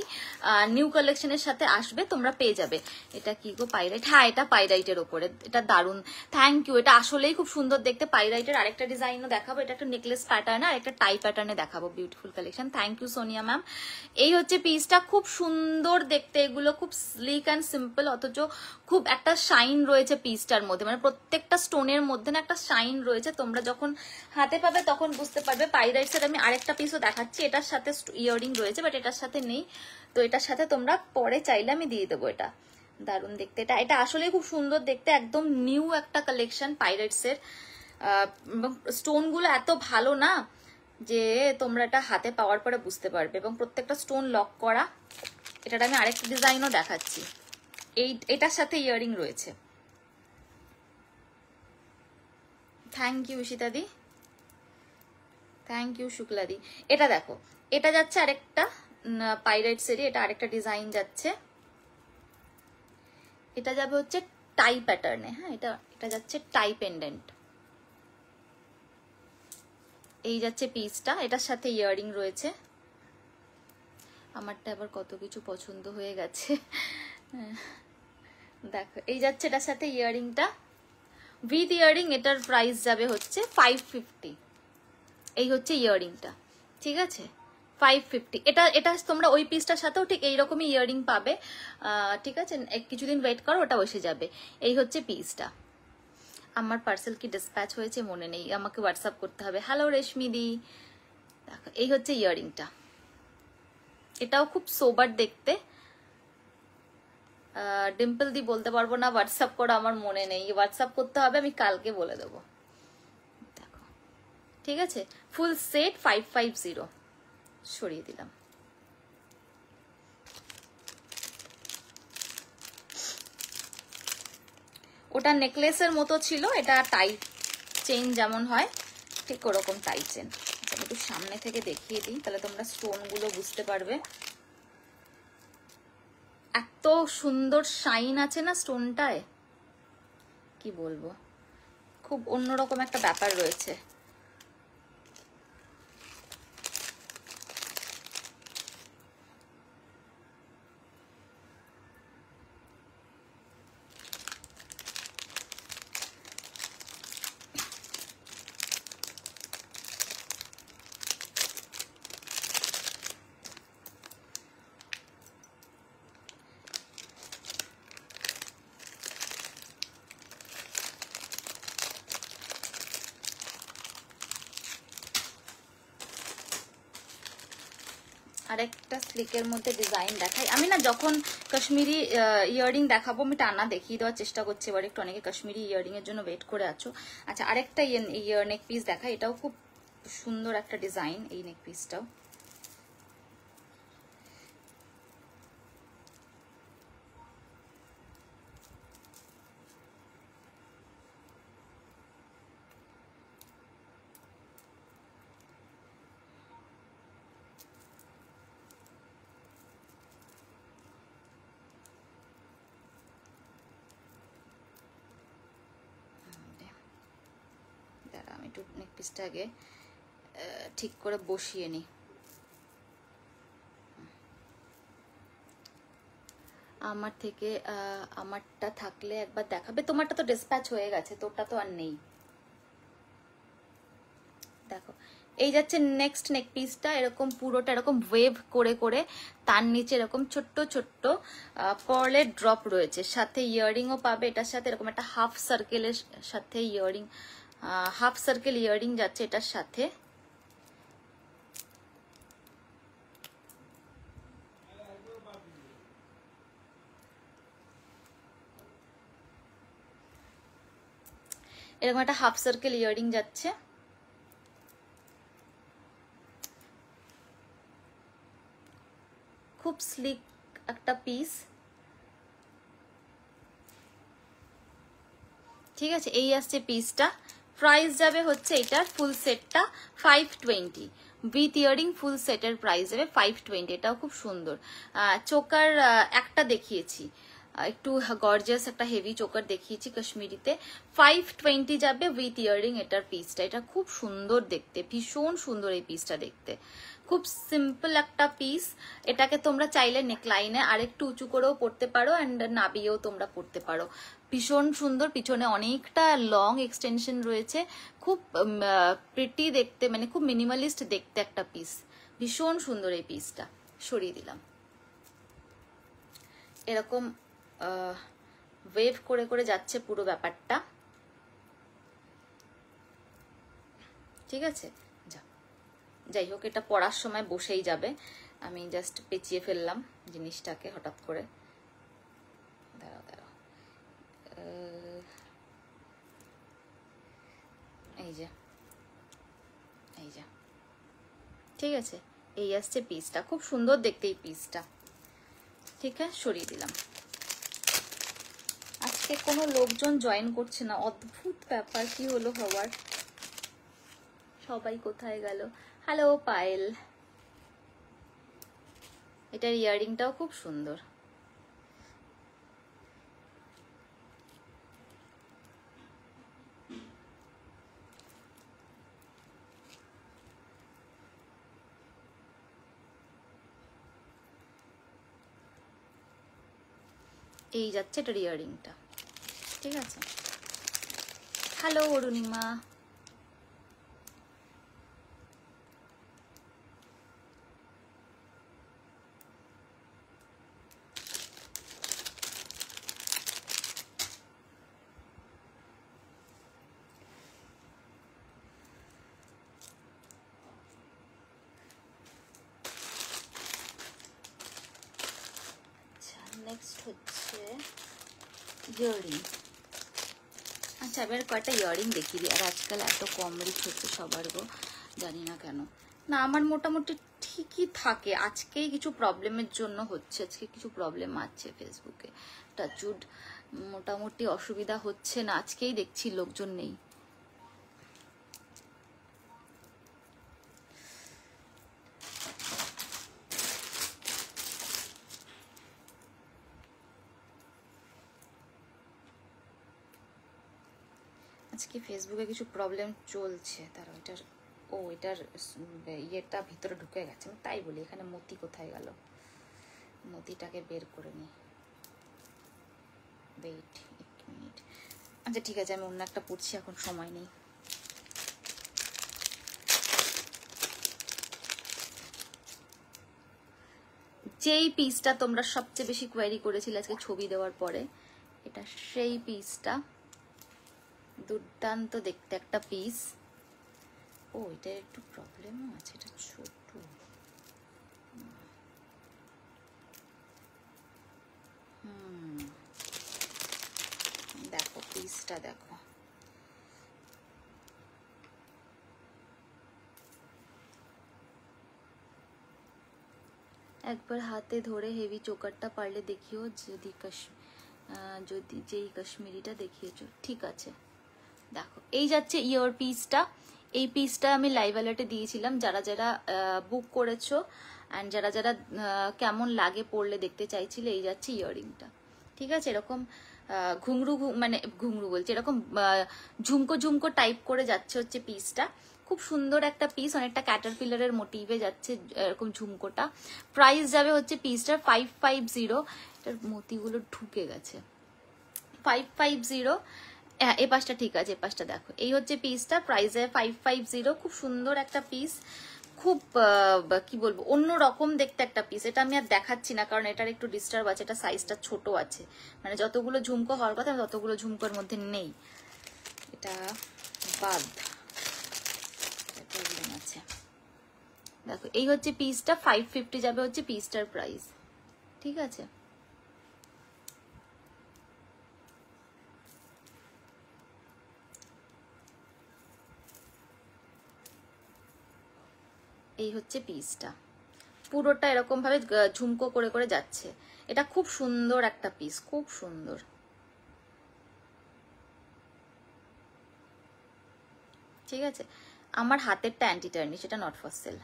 নিউ কালেকশনের সাথে আসবে, তোমরা পেয়ে যাবে। এটা কি গো, পাইরাইট? হ্যাঁ, এটা পাইরাইটের ওপরে, এটা দারুণ, থ্যাংক ইউ। এটা আসলেই খুব সুন্দর দেখতে। পাইরাইটের আরেকটা ডিজাইনও দেখাবো, এটা একটা নেকলেস প্যাটার্ন আর একটা টাই প্যাটার্নে দেখাবো। Beautiful collection, thank you Sonia ma'am. এই হচ্ছে পিসটা, খুব সুন্দর দেখতে। এগুলো খুব স্লিক অ্যান্ড সিম্পল, অথচ খুব একটা শাইন রয়েছে পিসটার মধ্যে, মানে প্রত্যেকটা স্টোনের মধ্যে না একটা শাইন রয়েছে। তোমরা যখন হাতে পাবে তখন বুঝতে পারবে। পাইরাইটসের আমি আরেকটা পিসও দেখাচ্ছি, এটার সাথে ইয়াররিং রয়েছে, বাট এটার সাথে নেই। তো এটার সাথে তোমরা পরে চাইলে আমি দিয়ে দেবো। এটা দারুণ দেখতে, এটা আসলেই খুব সুন্দর দেখতে, একদম নিউ একটা কালেকশন পাইরাইটসের। এবং স্টোনগুলো এত ভালো না যে তোমরা এটা হাতে পাওয়ার পরে বুঝতে পারবে, এবং প্রত্যেকটা স্টোন লক করা। এটার আমি আরেকটা ডিজাইনও দেখাচ্ছি, এটার সাথে ইয়াররিং রয়েছে। থ্যাংক ইউ ঈশিতাদি, থ্যাংক ইউ শুক্লাদি। এটা দেখো, এটা যাচ্ছে আরেকটা পাইরাইটসেরই, এটা আরেকটা ডিজাইন যাচ্ছে। এটা যাবে হচ্ছে টাই প্যাটার্নে। হ্যাঁ, এটা যাচ্ছে টাই পেন্ডেন্ট। এই যাচ্ছে পিসটা, এটার সাথে ইয়াররিং রয়েছে। আমারটা আবার কত কিছু পছন্দ হয়ে গেছে। দেখো, এই যাচ্ছে এটার সাথে ইয়াররিংটা, উইথ ইয়াররিং। এটার প্রাইস যাবে হচ্ছে 550। এই হচ্ছে ইয়াররিংটা, ঠিক আছে, 550। এটা তোমরা ওই পিসটার সাথেও ঠিক এইরকমই ইয়াররিং পাবে, ঠিক আছে। কিছুদিন ওয়েট করো, ওটা বসে যাবে। এই হচ্ছে পিসটা। আমার পার্সেল কি ডিসপ্যাচ হয়েছে মনে নেই, আমাকে হোয়াটসঅ্যাপ করতে হবে। হ্যালো রেশমি দি, দেখো এই হচ্ছে ইয়াররিংটা। এটাও খুব সোবার দেখতে। ডিম্পল দি বলতে পারবো না, হোয়াটসঅ্যাপ করো, আমার মনে নেই। হোয়াটসঅ্যাপ করতে হবে, আমি কালকে বলে দেবো। দেখো, ঠিক আছে, ফুল সেট 550। সরিয়ে দিলাম। ওটা নেকলেসের মতো ছিল, এটা টাই চেইন যেমন হয় ঠিক ওরকম টাই চেন। আমি একটু সামনে থেকে দেখিয়ে দিই, তাহলে তোমরা স্টোনগুলো বুঝতে পারবে। এত সুন্দর শাইন আছে না স্টোনটায়, কি বলবো, খুব অন্যরকম একটা ব্যাপার রয়েছে। আরেকটা স্লিকের মধ্যে ডিজাইন দেখাই। আমি না যখন কাশ্মীরি ইয়াররিং দেখাবো আমি টানা দেখিয়ে দেওয়ার চেষ্টা করছি, এবার একটু অনেকে কাশ্মীরি ইয়াররিং এর জন্য ওয়েট করে আছো। আচ্ছা আরেকটা নেক পিস দেখাই, এটাও খুব সুন্দর একটা ডিজাইন এই নেক পিসটাও। আমি একটু নেক পিসটা আগে ঠিক করে বসিয়ে নিই। আমার থেকে আমারটা থাকলে একবার দেখাবে। তোমারটা তো ডিসপ্যাচ হয়ে গেছে, তোরটা তো আর নেই। দেখো এই যাচ্ছে নেক্সট নেক পিসটা, এরকম পুরোটা এরকম ওয়েভ করে করে, তার নিচে এরকম ছোট্ট ছোট্ট পার্লের ড্রপ রয়েছে, সাথে ইয়াররিংও পাবে এটার সাথে। এরকম একটা হাফ সার্কেলের সাথে ইয়াররিং, হাফ সার্কেল ইয়াররিং যাচ্ছে এটার সাথে। এরকম একটা হাফ সার্কেল ইয়াররিং যাচ্ছে। খুব স্লিক একটা পিস, ঠিক আছে। এই আসছে পিসটা, প্রাইস যাবে হচ্ছে এটার ফুল সেটটা 520, উইথ ইয়ারিং ফুল সেটের প্রাইস যাবে 520। এটাও খুব সুন্দর। চোকার একটা দেখিয়েছি, একটু গর্জিয়াস একটা হেভি চোকার দেখিয়েছি কাশ্মীরিতে, 520 যাবে উইথ ইয়ারিং এটার পিসটা। এটা খুব সুন্দর দেখতে, ভীষণ সুন্দর এই পিসটা দেখতে, খুব সিম্পল একটা পিস। এটাকে তোমরা চাইলে নেকলাইনে আরেকটু উঁচু করেও পড়তে পারো, অ্যান্ড নাবিয়েও তোমরা পড়তে পারো। ভীষণ সুন্দর, পিছনে অনেকটা লং এক্সটেনশন রয়েছে, খুব প্রিটি দেখতে, মানে খুব মিনিমালিস্ট দেখতে একটা পিস। ভীষণ সুন্দর এই পিসটা। সরিয়ে দিলাম। এরকম ওয়েভ করে করে যাচ্ছে পুরো ব্যাপারটা, ঠিক আছে। যাই হোক, এটা পড়ার সময় বসেই যাবে, আমি জাস্ট পেঁচিয়ে ফেললাম জিনিসটাকে হঠাৎ করে। দাঁড়াও দাঁড়াও, এই যে এই যে, ঠিক আছে। এই আসছে পিসটা, খুব সুন্দর দেখতে এই পিসটা, ঠিক আছে। সরিয়ে দিলাম। আজকে কোনো লোকজন জয়েন করছে না, অদ্ভুত ব্যাপার, কি হলো হওয়ার, সবাই কোথায় গেল। হ্যালো পায়েল, এটার ইয়াররিংটাও খুব সুন্দর। এই যাচ্ছে এটার ইয়াররিংটা, ঠিক আছে। হ্যালো অরুণিমা, নেক্সট হচ্ছে ইয়াররিং। আচ্ছা এবার কয়টা ইয়াররিং দেখিয়ে দিই। আর আজকাল এত কম রিচ হচ্ছে সবার গো, জানি না কেন। না আমার মোটামুটি ঠিকই থাকে, আজকেই কিছু প্রবলেমের জন্য হচ্ছে, আজকে কিছু প্রবলেম আছে ফেসবুকে, টাচউড মোটামুটি অসুবিধা হচ্ছে না, আজকেই দেখছি লোকজন নেই। আজকে ফেসবুকে কিছু প্রবলেম চলছে, তারা এটার এটার ইয়েটা ভিতরে ঢুকে গেছে, তাই বলি এখানে মতি কোথায় গেল, মতিটাকে বের করে নি। Wait 1 minute. আচ্ছা ঠিক আছে, আমি অন্য একটা পড়ছি, এখন সময় নেই। যেই পিসটা তোমরা সবচেয়ে বেশি কোয়েরি করেছিলে আজকে ছবি দেওয়ার পরে, এটা সেই পিসটা, দুর্দান্ত দেখতে একটা পিস। এটার একটু প্রবলেমও আছে, এটা ছোট, দেখো পিসটা দেখো, একবার হাতে ধরে হেভি চোকারটা পারলে দেখিও, যদি যেই কাশ্মীরিটা দেখিয়েছো। ঠিক আছে, দেখো এই যাচ্ছে ইয়ার পিসটা। এই পিসটা আমি লাইভ অ্যালার্টে দিয়েছিলাম, যারা যারা বুক করেছো অ্যান্ড যারা যারা কেমন লাগে পরলে দেখতে চাইছিলে। এই যাচ্ছে ইয়াররিংটা, ঠিক আছে। এরকম ঘুংরু মানে ঘুংরু বলছি, এরকম ঝুমকো ঝুমকো টাইপ করে যাচ্ছে হচ্ছে পিসটা। খুব সুন্দর একটা পিস, অনেকটা ক্যাটারপিলারের মোটিভে যাচ্ছে এরকম ঝুমকোটা। প্রাইস যাবে হচ্ছে পিসটার 550। এটার মতিগুলো ঢুকে গেছে। 550। এ পাশটা ঠিক আছে, এ পাশটা দেখো। এই হচ্ছে পিসটা, প্রাইস 550। খুব সুন্দর একটা পিস, খুব কি বলবো অন্য রকম দেখতে একটা পিস। এটা আমি আর দেখাচ্ছি না কারণ এটার একটু ডিস্টার্ব আছে, এটা সাইজটা ছোট আছে, মানে যতগুলো ঝুমকো হওয়ার কথা ততগুলো ঝুমকোর মধ্যে নেই, এটা বাদ প্রবলেম আছে। দেখো এই হচ্ছে পিসটা, 550 যাবে হচ্ছে পিসটার প্রাইস, ঠিক আছে। এই হচ্ছে পিসটা, পুরোটা এরকম ভাবে ঝুমকো করে করে যাচ্ছে। এটা খুব সুন্দর একটা পিস, খুব সুন্দর, ঠিক আছে। আমার হাতেরটা অ্যান্টি টার্নি, সেটা নট ফর সেল।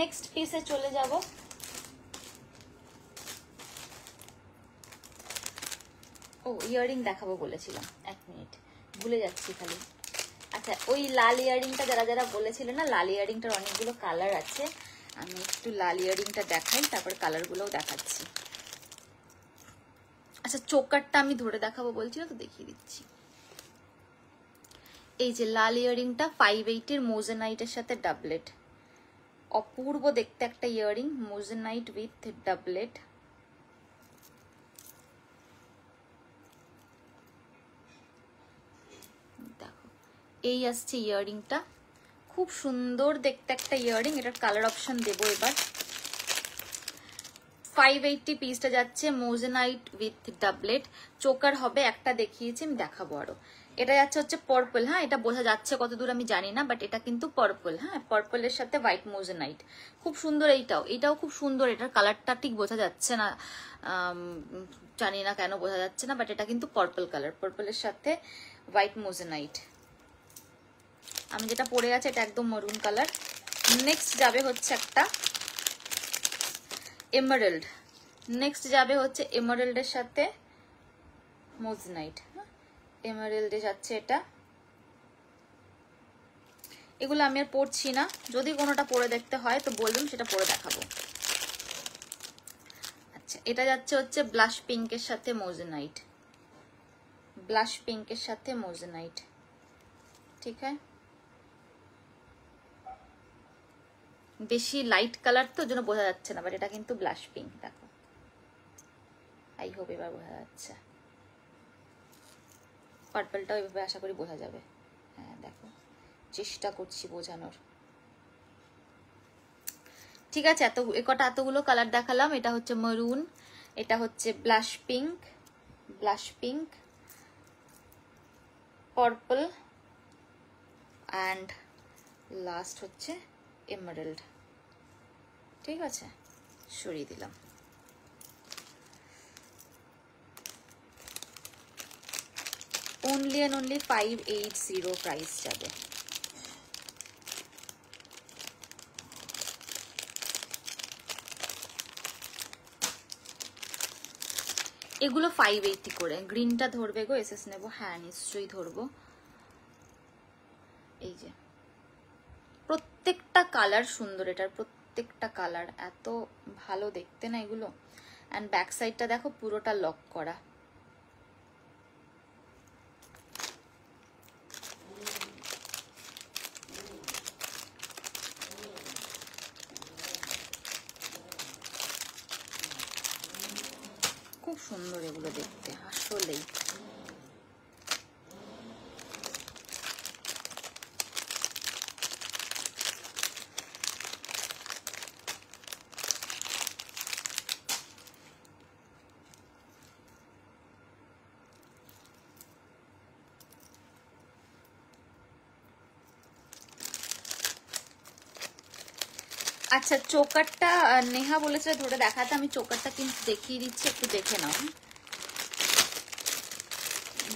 নেক্সট পিসে চলে যাব। ও ইয়াররিং দেখাবো বলেছিলাম, এক মিনিট ভুলে যাচ্ছি খালি। আচ্ছা, ওই লাল ইয়াররিংটা যারা যারা বলেছিল না, লাল ইয়াররিংটার অনেকগুলো কালার আছে, আমি একটু লাল ইয়াররিংটা দেখাই, তারপর কালারগুলোও দেখাচ্ছি। আচ্ছা, চোকারটা আমি ধরে দেখাবো বলছি না, তো দেখিয়ে দিচ্ছি। এই যে লাল ইয়াররিংটা 580 মোজেনাইটের সাথে ডাবলেট, অপূর্ব দেখতে একটা ইয়াররিং, মোজেনাইট উইথ ডাবলেট। দেখো এই আসছে ইয়াররিংটা, খুব সুন্দর দেখতে একটা ইয়াররিং। এটার কালার অপশন দেবো এবার। 580 পিসটা যাচ্ছে মোজেনাইট উইথ ডাবলেট। চোকার হবে একটা, দেখিয়েছি আমি, দেখাবো আরো। এটা যাচ্ছে হচ্ছে পার্পল, হ্যাঁ এটা বোঝা যাচ্ছে কতদূর আমি জানি না, বাট এটা কিন্তু পার্পল, হ্যাঁ পার্পলের সাথে হোয়াইট মোজেনাইট, খুব সুন্দর। এইটাও খুব সুন্দর, এটার কালারটা ঠিক বোঝা যাচ্ছে না, জানি না কেন বোঝা যাচ্ছে না, বাট এটা কিন্তু পার্পল কালার, পার্পলের সাথে হোয়াইট মোজেনাইট। আমি যেটা পরে আছে এটা একদম মরুন কালার। নেক্সট যাবে হচ্ছে একটা এমারেল্ড, নেক্সট যাবে হচ্ছে এমারেল্ডের সাথে মোজনাইট, এমারেল্ডে যাচ্ছে এটা। এগুলো আমি আর পরছি না, যদি কোনোটা পরে দেখতে হয় তো বলবেন, সেটা পরে দেখাবো। আচ্ছা, এটা যাচ্ছে হচ্ছে ব্লাশ পিঙ্কের সাথে মোজনাইট, ব্লাশ পিঙ্কের সাথে মোজনাইট, ঠিক আছে। বেশি লাইট কালার তো জন্য বোঝা যাচ্ছে না, বাট এটা কিন্তু ব্লাশ পিঙ্ক। দেখো, আই হোপ এবার বোঝা যাচ্ছে। পার্পলটাও এভাবে আশা করি বোঝা যাবে, হ্যাঁ দেখো চেষ্টা করছি বোঝানোর, ঠিক আছে। এতগুলো কালার দেখালাম। এটা হচ্ছে মেরুন, এটা হচ্ছে blush pink, blush pink, purple and last হচ্ছে এমারেল্ড, ঠিক আছে। সরিয়ে দিলাম। only and only 580 প্রাইস যাবে। এগুলো 580 করে। গ্রিনটা ধরবে গো, এসএস নেবো, হ্যাঁ নিশ্চয়ই ধরবো। এই যে প্রত্যেকটা কালার সুন্দর, এটার প্রত্যেকটা কালার এত ভালো দেখতে না এগুলো। অ্যান্ড ব্যাক সাইডটা দেখো পুরোটা লক করা, খুব সুন্দর এগুলো দেখতে আসলেই। আচ্ছা চোকারটা নেহা বলেছে ধরে দেখাতে, আমি চোকারটা কিন্তু দেখিয়ে দিচ্ছি, একটু দেখে নাও।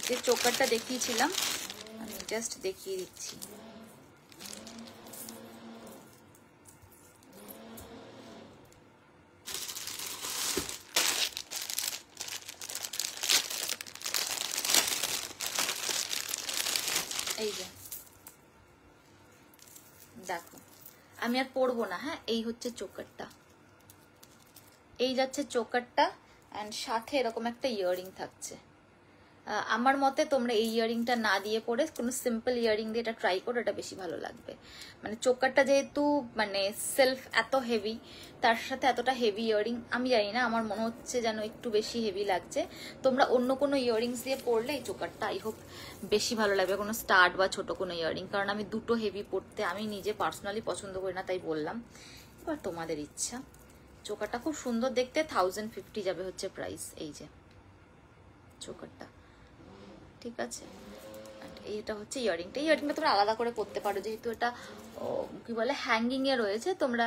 যে চোকারটা দেখিয়েছিলাম আমি জাস্ট দেখিয়ে দিচ্ছি। এই যে দেখো, আমি আর পরবো না। হ্যাঁ, এই হচ্ছে চোকারটা, এই যাচ্ছে চোকারটা, অ্যান্ড সাথে এরকম একটা ইয়াররিং থাকছে। আমার মতে তোমরা এই ইয়াররিংটা না দিয়ে পরে কোনো সিম্পল ইয়াররিং দিয়ে এটা ট্রাই করো, এটা বেশি ভালো লাগবে। মানে চোকারটা যেহেতু মানে সেলফ এত হেভি, তার সাথে এতটা হেভি ইয়াররিং, আমি জানি না, আমার মনে হচ্ছে যেন একটু বেশি হেভি লাগছে। তোমরা অন্য কোনো ইয়াররিংস দিয়ে পরলে এই চোকারটা আই হোপ বেশি ভালো লাগবে, কোনো স্টাড বা ছোট কোনো ইয়াররিং। কারণ আমি দুটো হেভি পরতে আমি নিজে পার্সোনালি পছন্দ করি না, তাই বললাম। এবার তোমাদের ইচ্ছা। চোকারটা খুব সুন্দর দেখতে, 1050 যাবে হচ্ছে প্রাইস। এই যে চোকারটা, ঠিক আছে। এইটা হচ্ছে ইয়াররিংটা। ইয়াররিংটা তোমরা আলাদা করে পরতে পারো, যেহেতু এটা কি বলে হ্যাঙ্গিং এ রয়েছে। তোমরা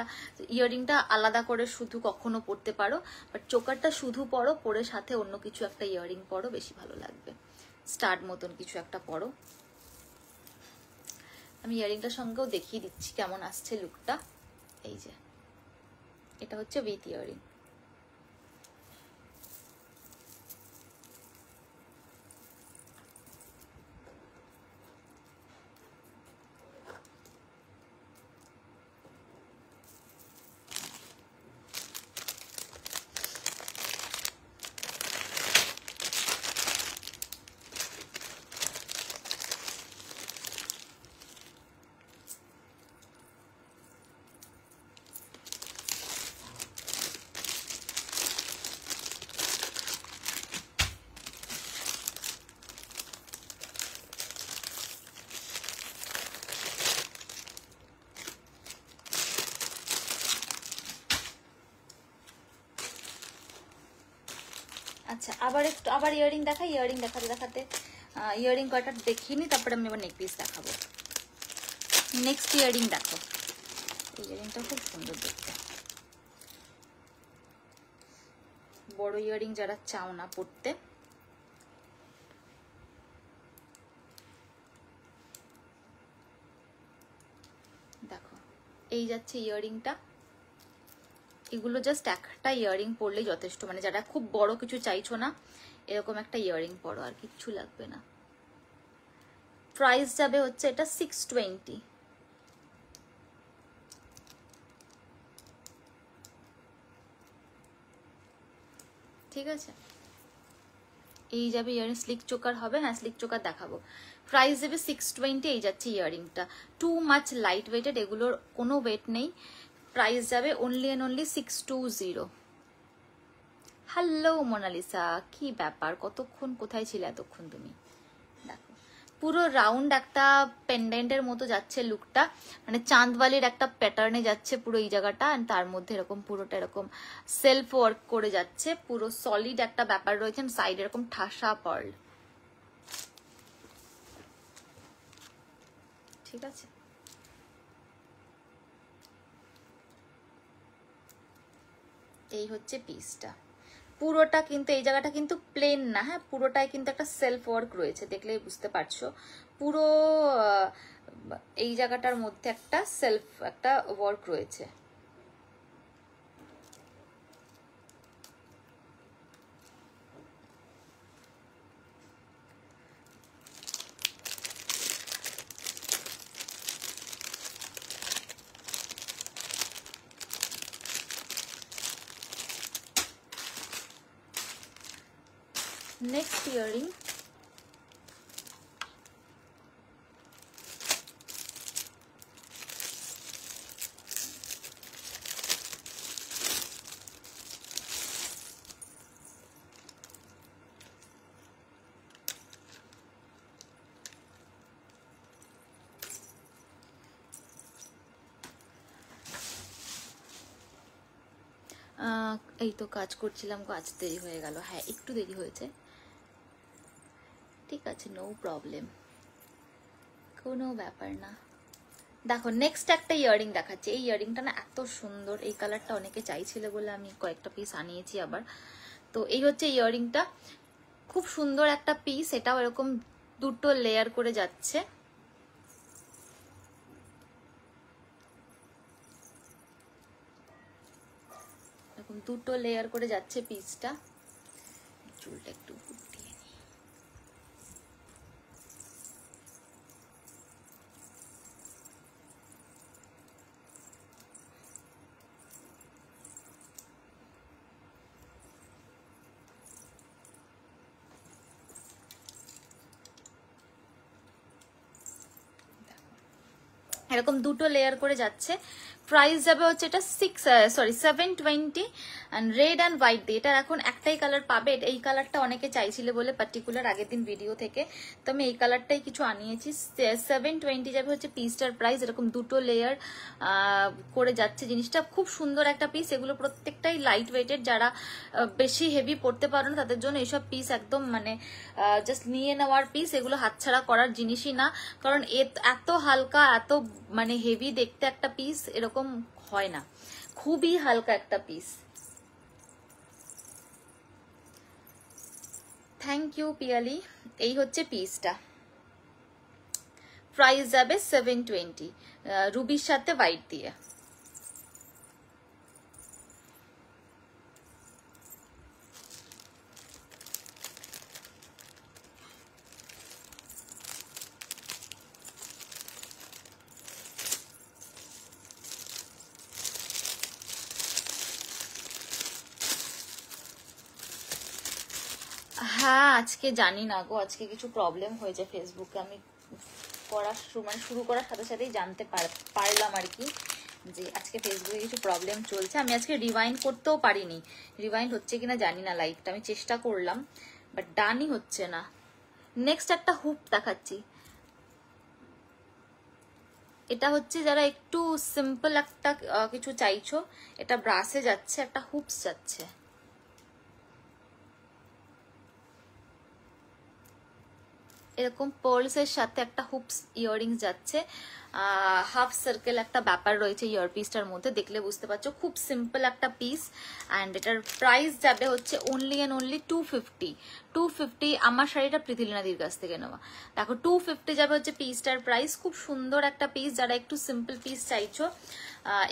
ইয়াররিংটা আলাদা করে শুধু কখনো পরতে পারো, বাট চোকারটা শুধু পরো, পরে সাথে অন্য কিছু একটা ইয়াররিং পরো, বেশি ভালো লাগবে। স্টাড মতন কিছু একটা পরো। আমি ইয়াররিংটার সঙ্গেও দেখিয়ে দিচ্ছি কেমন আসছে লুকটা। এই যে এটা হচ্ছে উইথ ইয়াররিং। আচ্ছা আবার ইয়াররিং দেখাই। ইয়াররিং দেখাতে দেখাতে ইয়াররিং কয়টা দেখিয়ে নি, তারপরে আমি আবার নেকপিস দেখাবো। নেক্সট ইয়াররিং দেখো, এই ইয়াররিংটা খুব সুন্দর দেখতে। বড় ইয়াররিং যারা চাও না পড়তে, দেখো এই যাচ্ছে ইয়াররিংটা। এগুলো জাস্ট একটা ইয়াররিং পরলেই যথেষ্ট, মানে যারা খুব বড় কিছু চাইছো না, এরকম একটা ইয়াররিং পরো, আর কিচ্ছু লাগবে না। প্রাইস যাবে হচ্ছে এটা 620। ঠিক আছে, এই যাবে ইয়াররিং। স্লিক চোকার হবে, হ্যাঁ স্লিক চোকার দেখাবো। প্রাইস যাবে 620। এই যাচ্ছে ইয়াররিংটা, টু মাচ লাইট ওয়েটেড, এগুলোর কোনো ওয়েট নেই। প্রাইস যাবে only and only 620। Hello Monalisa, কি ব্যাপার, কতক্ষণ কোথায় ছিলে এতক্ষণ তুমি? দেখো পুরো রাউন্ড একটা পেন্ডেন্টের মতো যাচ্ছে লুকটা, মানে চাঁদবালির একটা প্যাটার্নে যাচ্ছে পুরো এই জায়গাটা। আর তার মধ্যে এরকম পুরোটা এরকম সেলফ ওয়ার্ক করে যাচ্ছে, পুরো সলিড একটা ব্যাপার রয়েছে। সাইড এরকম ঠাসা পার্ল, ঠিক আছে। এই হচ্ছে পিসটা পুরোটা, কিন্তু এই জায়গাটা কিন্তু প্লেন না, হ্যাঁ পুরোটাই কিন্তু একটা সেলফ ওয়ার্ক রয়েছে, দেখলেই বুঝতে পারছো। পুরো এই জায়গাটার মধ্যে একটা সেলফ একটা ওয়ার্ক রয়েছে। নেক্সট ইয়াররিং, এই তো কাজ করছিলাম, কাজ দেরি হয়ে গেল। হ্যাঁ একটু দেরি হয়েছে, ঠিক আছে, নো প্রবলেম, কোনো ব্যাপার না। দেখো নেক্সট একটা ইয়াররিং দেখাচ্ছি। এই ইয়াররিংটা না এত সুন্দর, এই কালারটা অনেকে চাইছিল বলে আমি কয়েকটা পিস আনিয়েছি আবার। তো এই হচ্ছে ইয়াররিংটা, খুব সুন্দর একটা পিস। এটাও এরকম দুটো লেয়ার করে যাচ্ছে, এরকম দুটো লেয়ার করে যাচ্ছে পিসটা। চুলটা একটু গুটিয়ে নিই। এরকম দুটো লেয়ার করে যাচ্ছে। প্রাইস যাবে হচ্ছে এটা 720 অ্যান্ড রেড অ্যান্ড হোয়াইট দিয়ে। এটা এখন একটাই কালার পাবে, এই কালারটা অনেকে চাইছিল বলে পার্টিকুলার আগের দিন ভিডিও থেকে, তো আমি এই কালারটাই কিছু আনিয়েছি। 720 যাবে হচ্ছে পিসটার প্রাইস। এরকম দুটো লেয়ার করে যাচ্ছে, জিনিসটা খুব সুন্দর একটা পিস। এগুলো প্রত্যেকটাই লাইট ওয়েটেড, যারা বেশি হেভি পড়তে পারো না তাদের জন্য এইসব পিস একদম মানে জাস্ট নিয়ে নেওয়ার পিস। এগুলো হাতছাড়া করার জিনিসই না, কারণ এত হালকা এত মানে হেভি দেখতে একটা পিস এরকম হয় না, খুবই হালকা একটা পিস। Thank you Piyali. এই হচ্ছে পিসটা, প্রাইস যাবে 720 রুবির সাথে হোয়াইট দিয়ে। হ্যাঁ আজকে জানি না গো, আজকে কিছু প্রবলেম হয়েছে ফেসবুকে। আমি পড়া শুরু করার সাথে সাথেই জানতে পারলাম আর কি যে আজকে ফেসবুকে কিছু প্রবলেম চলছে। আমি আজকে রিওয়াইন্ড করতেও পারিনি, রিওয়াইন্ড হচ্ছে কিনা জানি না লাইভটা, আমি চেষ্টা করলাম বাট ডানই হচ্ছে না। নেক্সট একটা হুপ দেখাচ্ছি। এটা হচ্ছে যারা একটু সিম্পল একটা কিছু চাইছো, এটা ব্রাসে যাচ্ছে, একটা হুপস যাচ্ছে। এরকম পার্লসের সাথে একটা হুপস ইয়াররিংস যাচ্ছে, হাফ সার্কেল একটা ব্যাপার রয়েছে ইয়ারপিসটার মধ্যে, দেখলে বুঝতে পারছো খুব সিম্পল একটা পিস। অ্যান্ড এটার প্রাইস যাবে হচ্ছে অনলি অ্যান্ড অনলি 250। আমার শাড়িটা প্রীতিলিনাদির কাছ থেকে নেওয়া। দেখো 250 যাবে হচ্ছে পিসটার প্রাইস। খুব সুন্দর একটা পিস, যারা একটু সিম্পল পিস চাইছো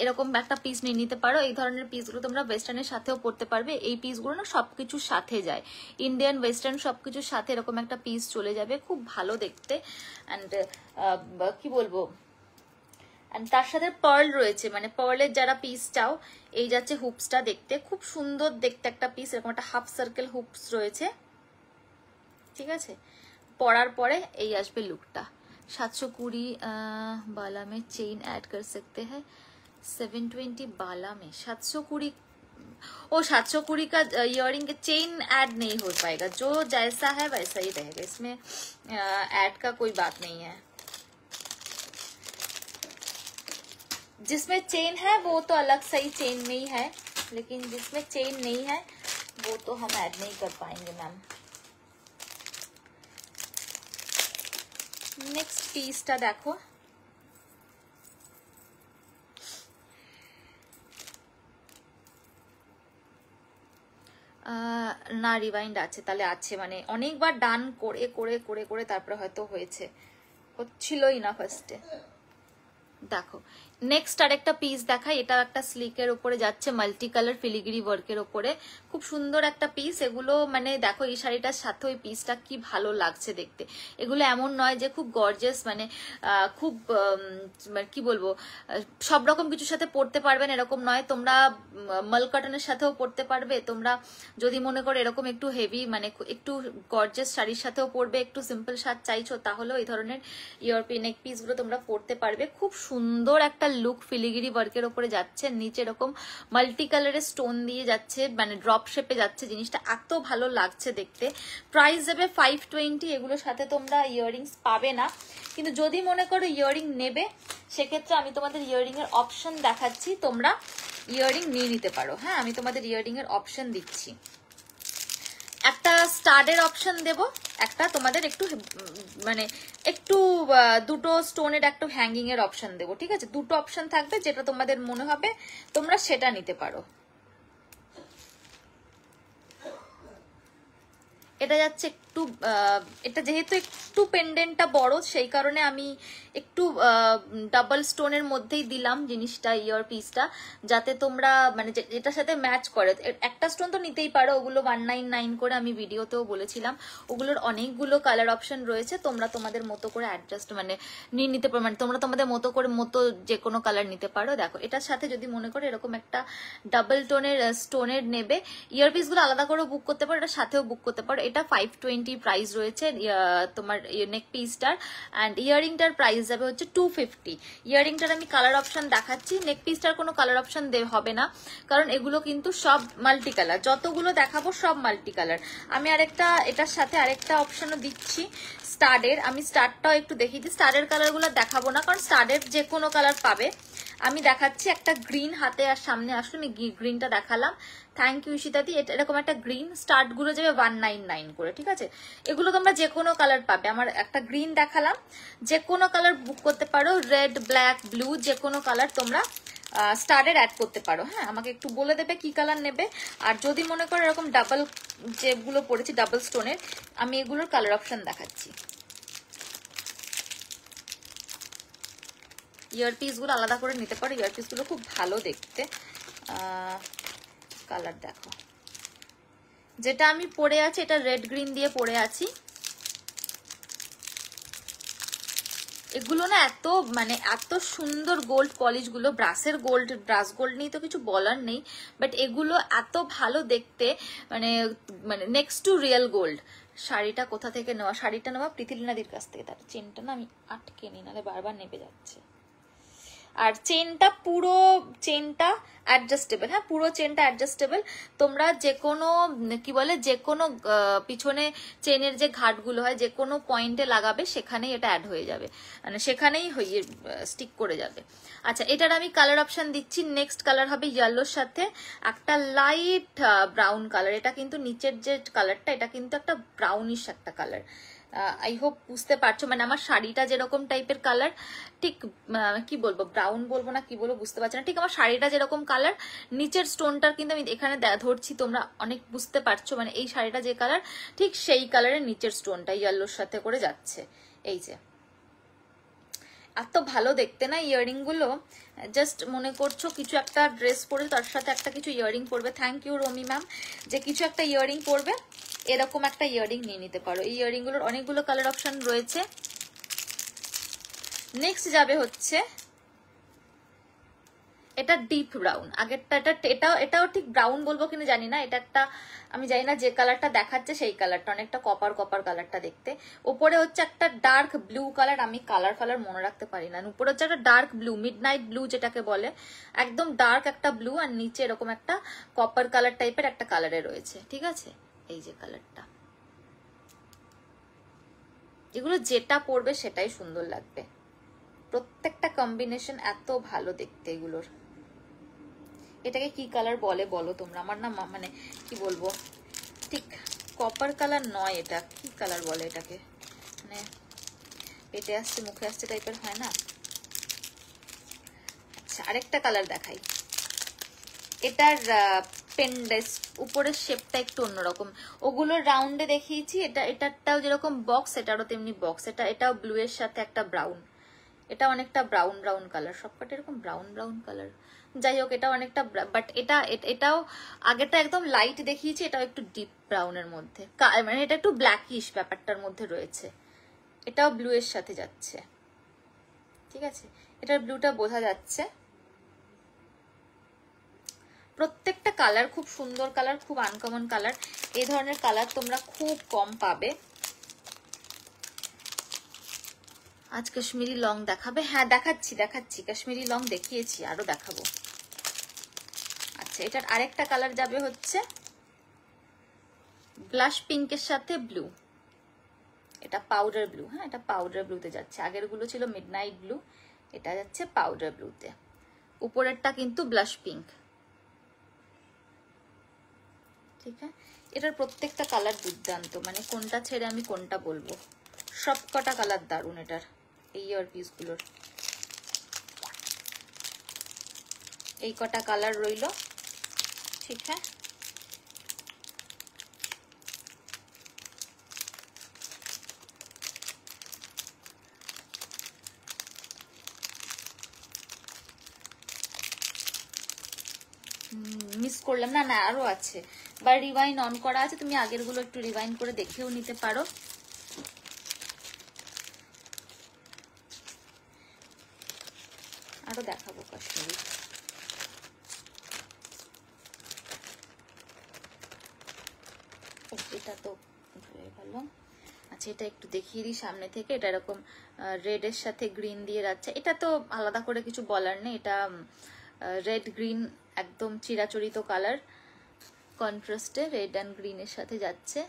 এরকম একটা পিস নিয়ে নিতে পারো। এই ধরনের পিসগুলো তোমরা ওয়েস্টার্নের সাথেও পরতে পারবে। এই পিসগুলো না সবকিছুর সাথে যায়, ইন্ডিয়ান ওয়েস্টার্ন সবকিছুর সাথে এরকম একটা পিস চলে যাবে, খুব ভালো দেখতে। অ্যান্ড কি বলবো, তার সাথে পার্ল রয়েছে, মানে পার্লের যারা পিস চাও, এই যাচ্ছে হুপসটা, দেখতে খুব সুন্দর দেখতে একটা পিস। এরকম একটা হাফ সার্কেল হুপস রয়েছে, ঠিক আছে। পরার পরে এই আসবে লুকটা। 720 बाला में चेन ऐड कर सकते हैं। 720 बाला में 720, ओ 720 का इयरिंग के चेन ऐड नहीं हो पाएगा, जो जैसा है वैसा ही रहेगा, इसमें ऐड का कोई बात नहीं है। जिसमें चेन है वो तो अलग सही चेन में ही है, लेकिन जिसमें चेन नहीं है वो तो हम ऐड नहीं कर पाएंगे मैम। नेक्स्ट पीसটা দেখো, না রিভাইন্ড আছে, তাহলে আছে মানে অনেকবার ডান করে করে করে করে তারপরে হয়তো হয়েছে, হচ্ছিলই না ফার্স্টে। দেখো নেক্সট আরেকটা পিস দেখাই। এটা একটা স্লিকের উপরে যাচ্ছে, মাল্টি কালার ফিলিগ্রি ওয়ার্কের উপরে, খুব সুন্দর একটা পিস। এগুলো মানে দেখো এই শাড়িটার সাথে ওই পিসটা কি ভালো লাগছে দেখতে। এগুলো এমন নয় যে খুব গর্জিয়াস, মানে খুব কি বলবো, সব রকম কিছুর সাথে পরতে পারবেন এরকম নয়। তোমরা মাল কটনের সাথেও পরতে পারবে, তোমরা যদি মনে করো এরকম একটু হেভি মানে একটু গর্জিয়াস শাড়ির সাথেও পরবে, একটু সিম্পল শাড়ি চাইছো, তাহলেও এই ধরনের ইউরোপিয়ান নেক পিসগুলো তোমরা পরতে পারবে। খুব সুন্দর একটা লুক ফিলিগিরি ওয়ার্কের উপরে যাচ্ছে, নিচে এরকম মাল্টি কালারের স্টোন দিয়ে যাচ্ছে, মানে ড্রপ শেপে যাচ্ছে, জিনিসটা এত ভালো লাগছে দেখতে। প্রাইস যাবে 520। এগুলোর সাথে তোমরা ইয়াররিংস পাবে না, কিন্তু যদি মনে করো ইয়াররিং নেবে সেক্ষেত্রে আমি তোমাদের ইয়াররিং এর অপশন দেখাচ্ছি। তোমরা ইয়াররিং নিয়ে নিতে পারো। হ্যাঁ, আমি তোমাদের ইয়াররিং এর অপশন দিচ্ছি, একটা স্টাডের অপশন দেব, একটা তোমাদের একটু মানে একটু দুটো স্টোনের একটা হ্যাঙ্গিং এর অপশন দেবো, ঠিক আছে? দুটো অপশন থাকবে, যেটা তোমাদের মনে হবে তোমরা সেটা নিতে পারো। এটা যাচ্ছে একটু এটা যেহেতু একটু পেন্ডেন্টটা বড়, সেই কারণে আমি একটু ডাবল স্টোনের মধ্যেই দিলাম জিনিসটা, ইয়ার পিসটা, যাতে তোমরা মানে এটার সাথে ম্যাচ করে। একটা স্টোন তো নিতেই পারো, ওগুলো 199 করে আমি ভিডিওতেও বলেছিলাম। ওগুলোর অনেকগুলো কালার অপশন রয়েছে, তোমরা তোমাদের মতো করে অ্যাডজাস্ট মানে নিয়ে নিতে পারো, মানে তোমরা তোমাদের মতো করে যে কোনো কালার নিতে পারো। দেখো এটার সাথে যদি মনে করো এরকম একটা ডাবল টোনের স্টোনের নেবে, ইয়ার পিসগুলো আলাদা করে বুক করতে পারো, এটার সাথেও বুক করতে পারো। এটা 520 প্রাইস রয়েছে তোমার নেক পিসটার, অ্যান্ড ইয়ারিংটার প্রাইস যাবে হচ্ছে 250। ইয়ারিংটার আমি কালার অপশন দেখাচ্ছি, নেক পিসটার কোনো কালার অপশন হবে না, কারণ এগুলো কিন্তু সব মাল্টি কালার, যতগুলো দেখাবো সব মাল্টি কালার। আমি আরেকটা এটার সাথে আরেকটা অপশনও দিচ্ছি স্টাডের, আমি স্টাডটাও একটু দেখিয়ে দিই। স্টাডের কালারগুলো দেখাবো না, কারণ স্টাডের যে কোনো কালার পাবে। আমি দেখাচ্ছি একটা গ্রিন, হাতে আর সামনে আসলে আমি গ্রিনটা দেখালাম। থ্যাংক ইউ ঈশিতাদি। এরকম একটা গ্রিন, স্টার্ট গুলো যাবে 199 করে, ঠিক আছে? এগুলো তোমরা যে কোনো কালার পাবে। আমার একটা গ্রিন দেখালাম, যে কোনো কালার বুক করতে পারো, রেড, ব্ল্যাক, ব্লু, যে কোনো কালার তোমরা স্টারের অ্যাড করতে পারো। হ্যাঁ, আমাকে একটু বলে দেবে কি কালার নেবে। আর যদি মনে করো এরকম ডাবল যেগুলো পড়েছি ডাবল স্টোনের, আমি এগুলোর কালার অপশন দেখাচ্ছি। ইয়ারপিস গুলো আলাদা করে নিতে পারো, ইয়ারপিস গুলো খুব ভালো দেখতে। কালার দেখো, যেটা আমি পরে আছি এটা রেড গ্রিন দিয়ে পরে আছি। এগুলো না এত মানে এত সুন্দর গোল্ড পলিশ গুলো, ব্রাশের গোল্ড, ব্রাশ গোল্ড নিয়ে তো কিছু বলার নেই, বাট এগুলো এত ভালো দেখতে, মানে মানে নেক্সট টু রিয়েল গোল্ড। শাড়িটা কোথা থেকে নেওয়া? শাড়িটা নেওয়া প্রীতিলিনাদির কাছ থেকে। তার চেনটা না আমি আটকে নি, নাহলে বারবার নেবে যাচ্ছে। আর চেনটা পুরো চেনটা অ্যাডজাস্টেবল। হ্যাঁ, পুরো চেনটা অ্যাডজাস্টেবল। তোমরা যে কোনো কি বলে যে কোনো পিছনে চেনের যে ঘাটগুলো হয় যে কোনো পয়েন্টে লাগাবে, সেখানেই এটা অ্যাড হয়ে যাবে, মানে সেখানেই হয়ে স্টিক করে যাবে। আচ্ছা, এটার আমি কালার অপশন দিচ্ছি। নেক্সট কালার হবে ইয়েলোর সাথে একটা লাইট ব্রাউন কালার। এটা কিন্তু নিচের যে কালারটা, এটা কিন্তু একটা ব্রাউনিশ একটা কালার। আই হোপ বুঝতে পারছো, মানে আমার শাড়িটা যেরকম টাইপের কালার, ঠিক কি বলবো, ব্রাউন বলবো না কি বলবো বুঝতে পারছি না, ঠিক আমার শাড়িটা যেরকম কালার, নিচের স্টোনটার কিন্তু আমি এখানে ধরছি, তোমরা অনেক বুঝতে পারছো, মানে এই শাড়িটা যে কালার ঠিক সেই কালারের নিচের স্টোনটা ইয়েলোর সাথে করে যাচ্ছে। এই যে এত ভালো দেখতে না ইয়াররিং গুলো, জাস্ট মনে করছো কিছু একটা ড্রেস পরে তার সাথে একটা কিছু ইয়াররিং পরবে। থ্যাংক ইউ রমি ম্যাম, যে কিছু একটা ইয়াররিং পরবে, এরকম একটা ইয়াররিং নিয়ে নিতে পারো। এই ইয়াররিং গুলোর অনেকগুলো কালার অপশন রয়েছে। নেক্সট যাবে হচ্ছে এটা ডিপ ব্রাউন। আগেরটা এটাও ঠিক ব্রাউন বলবো কিনা জানি না, এটা একটা আমি জানি না, যে কালারটা দেখাচ্ছে সেই কালারটা অনেকটা কপার কপার কালারটা দেখতে। উপরে হচ্ছে একটা ডার্ক ব্লু কালার, আমি কালার মনে রাখতে পারি না। উপরে হচ্ছে একটা ডার্ক ব্লু, মিডনাইট ব্লু যেটাকে বলে, একদম ডার্ক একটা ব্লু, আর নিচে এরকম একটা কপার কালার টাইপের একটা কালারে রয়েছে, ঠিক আছে? এই যে কালারটা, এগুলো যেটা পরবে সেটাই সুন্দর লাগবে। প্রত্যেকটা কম্বিনেশন এত ভালো দেখতে এগুলোর। এটাকে কি কালার বলে বলো তোমরা? আমার না মানে কি বলবো, ঠিক কপার কালার নয়, এটা কি কালার বলে এটাকে, মানে পেটে আসছে মুখে আসছে টাইপের হয় না। আচ্ছা, আরেকটা কালার দেখাই। এটার পেন্ডেস উপরের শেপটা একটু অন্যরকম, ওগুলো রাউন্ডে দেখিয়েছি, এটারটাও যেরকম বক্স, এটারও তেমনি বক্স। এটাও ব্লু এর সাথে একটা ব্রাউন, এটা অনেকটা ব্রাউন ব্রাউন কালার, সবকটা এরকম ব্রাউন ব্রাউন কালার। যাই হোক, এটা অনেকটা, বাট এটাও আগেটা একদম লাইট দেখিয়েছি, এটাও একটু ডিপ ব্রাউনের মধ্যে, মানে এটা একটু ব্ল্যাকিশ ব্যাপারটার মধ্যে রয়েছে। এটাও ব্লু এর সাথে যাচ্ছে, ঠিক আছে? এটার ব্লুটা বোঝা যাচ্ছে। প্রত্যেকটা কালার খুব সুন্দর কালার, খুব আনকমন কালার। এই ধরনের কালার তোমরা খুব কম পাবে। আজ কাশ্মীরি লং দেখাবে? হ্যাঁ, দেখাচ্ছি কাশ্মীরি লং দেখিয়েছি, আরো দেখাবো। আচ্ছা, এটার আরেকটা কালার যাবে হচ্ছে ব্লাশ পিঙ্কের সাথে ব্লু, এটা পাউডার ব্লু। হ্যাঁ, এটা পাউডার ব্লুতে যাচ্ছে। আগের গুলো ছিল মিডনাইট ব্লু, এটা যাচ্ছে পাউডার ব্লুতে। উপরেরটা কিন্তু ব্লাশ পিঙ্ক। ঠিক আছে, এটার প্রত্যেকটা কালার দুর্দান্ত, মানে কোনটা ছেড়ে আমি কোনটা বলবো, সব কটা কালার দারুন এটার। এই ইয়ার পিসগুলোর এই কটা কালার রইল। ঠিক আছে, মিস করলাম না? না আরো আছে, বা রিভাইন অন করা আছে, তুমি আগের গুলো একটু রিভাইন করে দেখেও নিতে পারো। আরো দেখাবো কাশ্মীরি। এটা তো হয়ে গেল। আচ্ছা, এটা একটু দেখিয়ে দিই সামনে থেকে। এটা এরকম রেড এর সাথে গ্রিন দিয়ে যাচ্ছে, এটা তো আলাদা করে কিছু বলার নেই, এটা রেড গ্রিন একদম চিরাচরিত কালার, কন্ট্রাস্টে রেড অ্যান্ড গ্রিনের সাথে যাচ্ছে।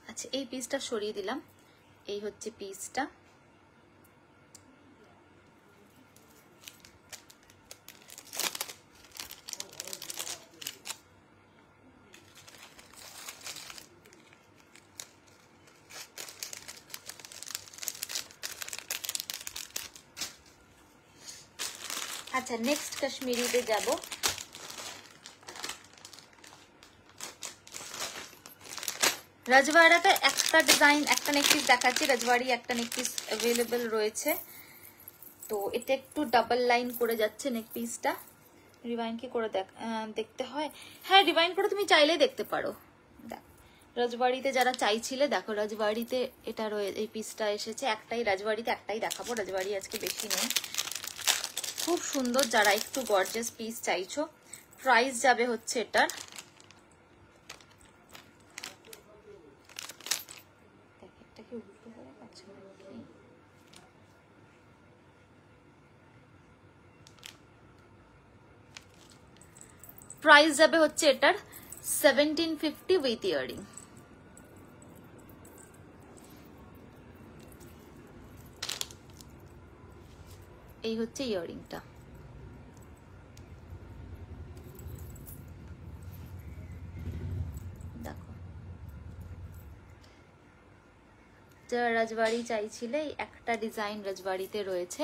আচ্ছা, এই পিসটা সরিয়ে দিলাম, এই হচ্ছে পিসটা। আচ্ছা, নেক্সট কাশ্মীরিতে যাব। রাজওয়াড়াতে একটা ডিজাইন, একটা নেক পিস দেখাচ্ছি, রাজওয়াড়ি একটা নেক পিস অ্যাভেলেবেল রয়েছে। তো এটা একটু ডাবল লাইন করে যাচ্ছে নেক পিসটা। রিভাইন কি করে দেখতে হয়? হ্যাঁ, রিভাইন করে তুমি চাইলেই দেখতে পারো। রাজবাড়িতে যারা চাইছিলে, দেখো রাজবাড়িতে এটা এই পিসটা এসেছে। একটাই রাজবাড়িতে, একটাই দেখাবো, রাজবাড়ি আজকে বেশি নেই। খুব সুন্দর, যারা একটু গর্জিয়াস পিস চাইছো। প্রাইস যাবে হচ্ছে এটার, প্রাইস যাবে হচ্ছে এটার 1750 উইথ ইয়ারিং। এই হচ্ছে ইয়ারিংটা। দেখো, যারা রাজবাড়ি চাইছিলে, একটা ডিজাইন রাজবাড়িতে রয়েছে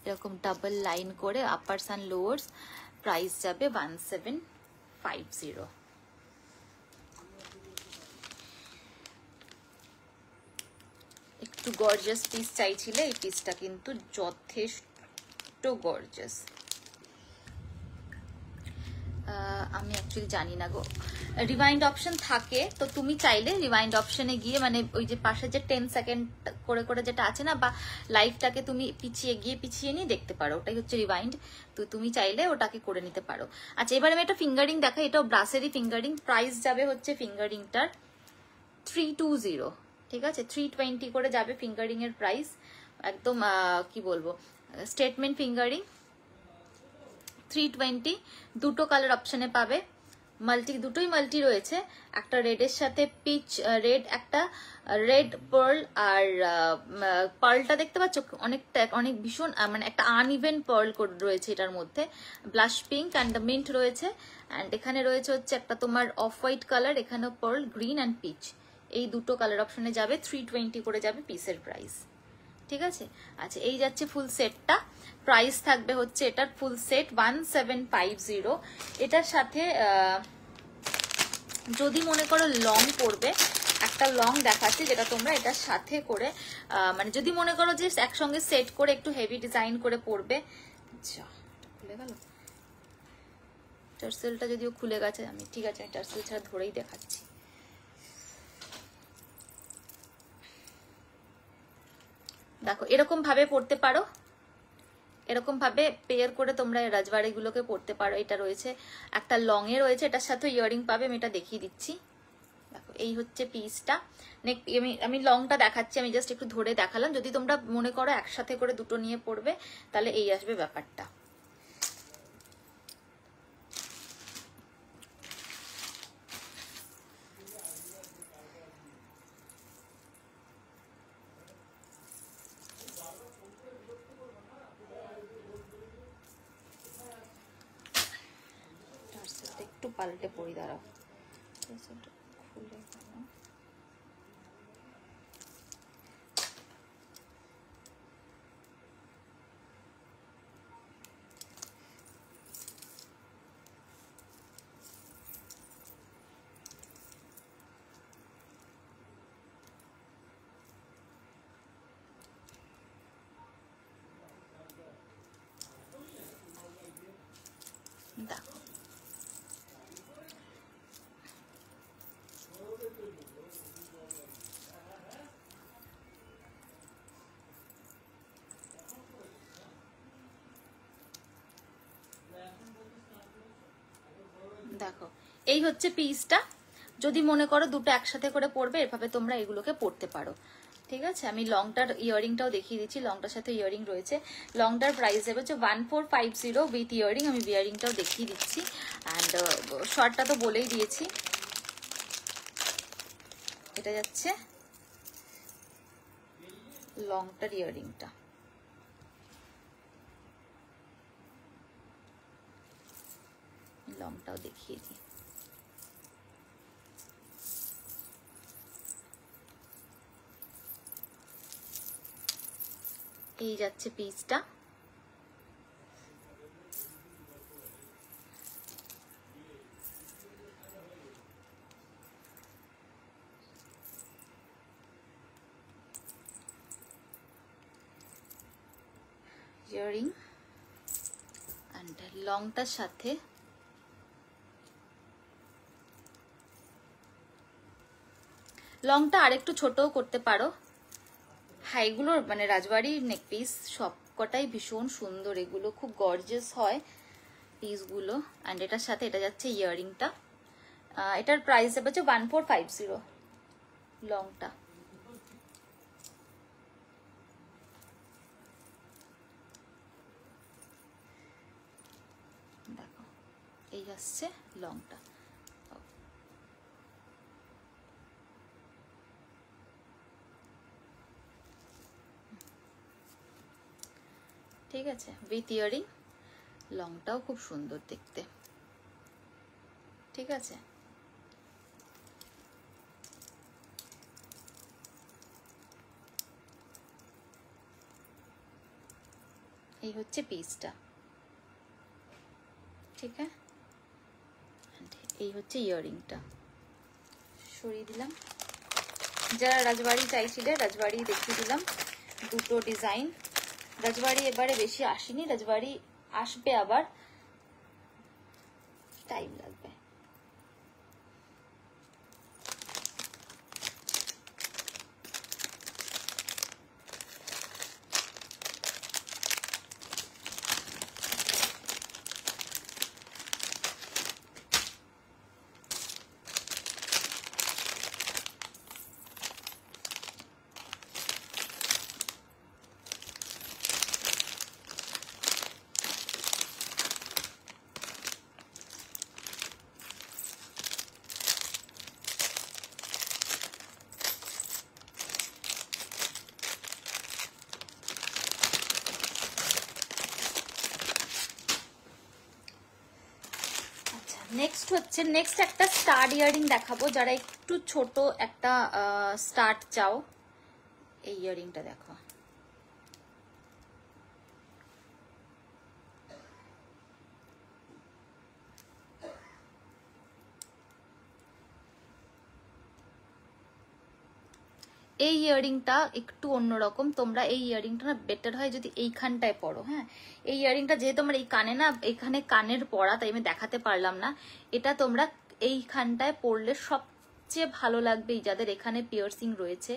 এরকম ডাবল লাইন করে, আপারস অ্যান্ড লোয়ার্স। প্রাইস যাবে 1750। একটু গর্জিয়াস পিস চাইছিলে, এই পিসটা কিন্তু যথেষ্ট গর্জিয়াস। আমি অ্যাকচুয়ালি জানি না গো, রিওয়াইন্ড অপশন থাকে, তো তুমি চাইলে রিওয়াইন্ড অপশনে গিয়ে, মানে ওই যে পাশে যে 10 সেকেন্ড করে করে যেটা আছে না, বা লাইভটাকে তুমি পিছিয়ে নিয়ে দেখতে পারো, ওটাই হচ্ছে রিওয়াইন্ড। তো তুমি চাইলে ওটাকে করে নিতে পারো। আচ্ছা, এবার আমি একটা ফিঙ্গারিং দেখাই, এটাও ব্রাসেরই ফিঙ্গারিং। প্রাইস যাবে হচ্ছে ফিঙ্গারিংটার 320। ঠিক আছে, 320 করে যাবে ফিঙ্গারিং এর প্রাইস। একদম কি বলবো, স্টেটমেন্ট ফিঙ্গারিং। 320, দুটো কালার অপশনে পাবে, দুটোই মাল্টি রয়েছে। একটা রেডের সাথে পিচ রেড, একটা রেড পার্ল, আর পার্লটা দেখতে পাচ্ছ অনেক ভীষণ, মানে একটা আনইভেন পার্ল রয়েছে এটার মধ্যে। Blush pink and the mint রয়েছে, অ্যান্ড এখানে রয়েছে হচ্ছে একটা তোমার অফ হোয়াইট কালার, এখানে পার্ল গ্রিন অ্যান্ড পিচ। এই দুটো কালার অপশনে যাবে, 320 করে যাবে পিসের প্রাইস। ঠিক আছে, আচ্ছা, এই যাচ্ছে ফুল সেটটা। প্রাইস থাকবে হচ্ছে এটার ফুল সেট 1750। এটার সাথে যদি মনে করো লং পড়বে, একটা লং দেখাচ্ছি যেটা তোমরা এটার সাথে করে, মানে যদি মনে করো যে একসঙ্গে সেট করে একটু হেভি ডিজাইন করে পড়বে। আচ্ছা, খুলে গেল টার্সেলটা, যদিও খুলে গেছে। আমি ঠিক আছে, আমি টার্সেল ছাড়া ধরেই দেখাচ্ছি। দেখো, এরকম ভাবে পড়তে পারো, এরকম ভাবে পেয়ার করে তোমরা রাজবাড়ি গুলোকে পড়তে পারো। এটা রয়েছে একটা লং এ রয়েছে, এটার সাথে ইয়ারিং পাবে, আমি এটা দেখিয়ে দিচ্ছি। দেখো, এই হচ্ছে পিসটা। আমি লংটা দেখাচ্ছি, আমি জাস্ট একটু ধরে দেখালাম। যদি তোমরা মনে করো একসাথে করে দুটো নিয়ে পড়বে তাহলে এই আসবে ব্যাপারটা। একটু পাল্টে পড়ি, দাঁড়াও। খুলে দেখো, দেখো এই হচ্ছে পিসটা। যদি মনে করো দুটো একসাথে করে পরবে, এভাবে তোমরা এগুলোকে পরতে পারো। ঠিক আছে, আমি লংটার ইয়ারিংটাও দেখিয়ে দিচ্ছি। লংটার সাথে ইয়ারিং রয়েছে। লংটার প্রাইস দেবে হচ্ছে 1450 উইথ ইয়ারিং। আমি ইয়ারিংটাও দেখিয়ে দিচ্ছি। অ্যান্ড শর্টটা তো বলেই দিয়েছি। এটা যাচ্ছে লংটার ইয়ারিংটা। লংটাও দেখিয়ে দিই। এই যাচ্ছে পিসটা। ইয়ারিং অ্যান্ড লংটার সাথে লংটা আরেকটু ছোটও করতে পারো। হ্যাঁ, এগুলোর মানে রাজবাড়ির নেক পিস সব কটাই ভীষণ সুন্দর। এগুলো খুব গর্জিয়াস হয় পিসগুলো। অ্যান্ড এটার সাথে এটা যাচ্ছে ইয়ারিংটা। এটার প্রাইস হচ্ছে 1450 লংটা। দেখো এই আসছে লংটা। ঠিক আছে, উইথ ইয়ারিং। লংটাও খুব সুন্দর দেখতে। ঠিক আছে, এই হচ্ছে পিসটা। ঠিক আছে, এই হচ্ছে ইয়ারিংটা। সরিয়ে দিলাম। যারা রাজবাড়ি চাইছিলে রাজবাড়ি দেখিয়ে দিলাম দুটো ডিজাইন। রাজবাড়ি এবারে বেশি আসেনি, রাজবাড়ি আসবে, আবার টাইম লাগবে। নেক্সট একটা স্টার ইয়ারিং দেখাবো। যারা একটু ছোট একটা স্টার্ট চাও, এই ইয়ারিংটা দেখো। এই ইয়ারিংটা একটু অন্যরকম। তোমরা এই ইয়ারিংটা না বেটার হয় যদি এইখানটায় পরো। হ্যাঁ, এই ইয়ারিংটা যেহেতু আমার এই কানে না, এখানে কানের পরা, তাই আমি দেখাতে পারলাম না। এটা তোমরা এইখানটায় পরলে সবচেয়ে ভালো লাগবে। এই যাদের এখানে পিয়ার্সিং রয়েছে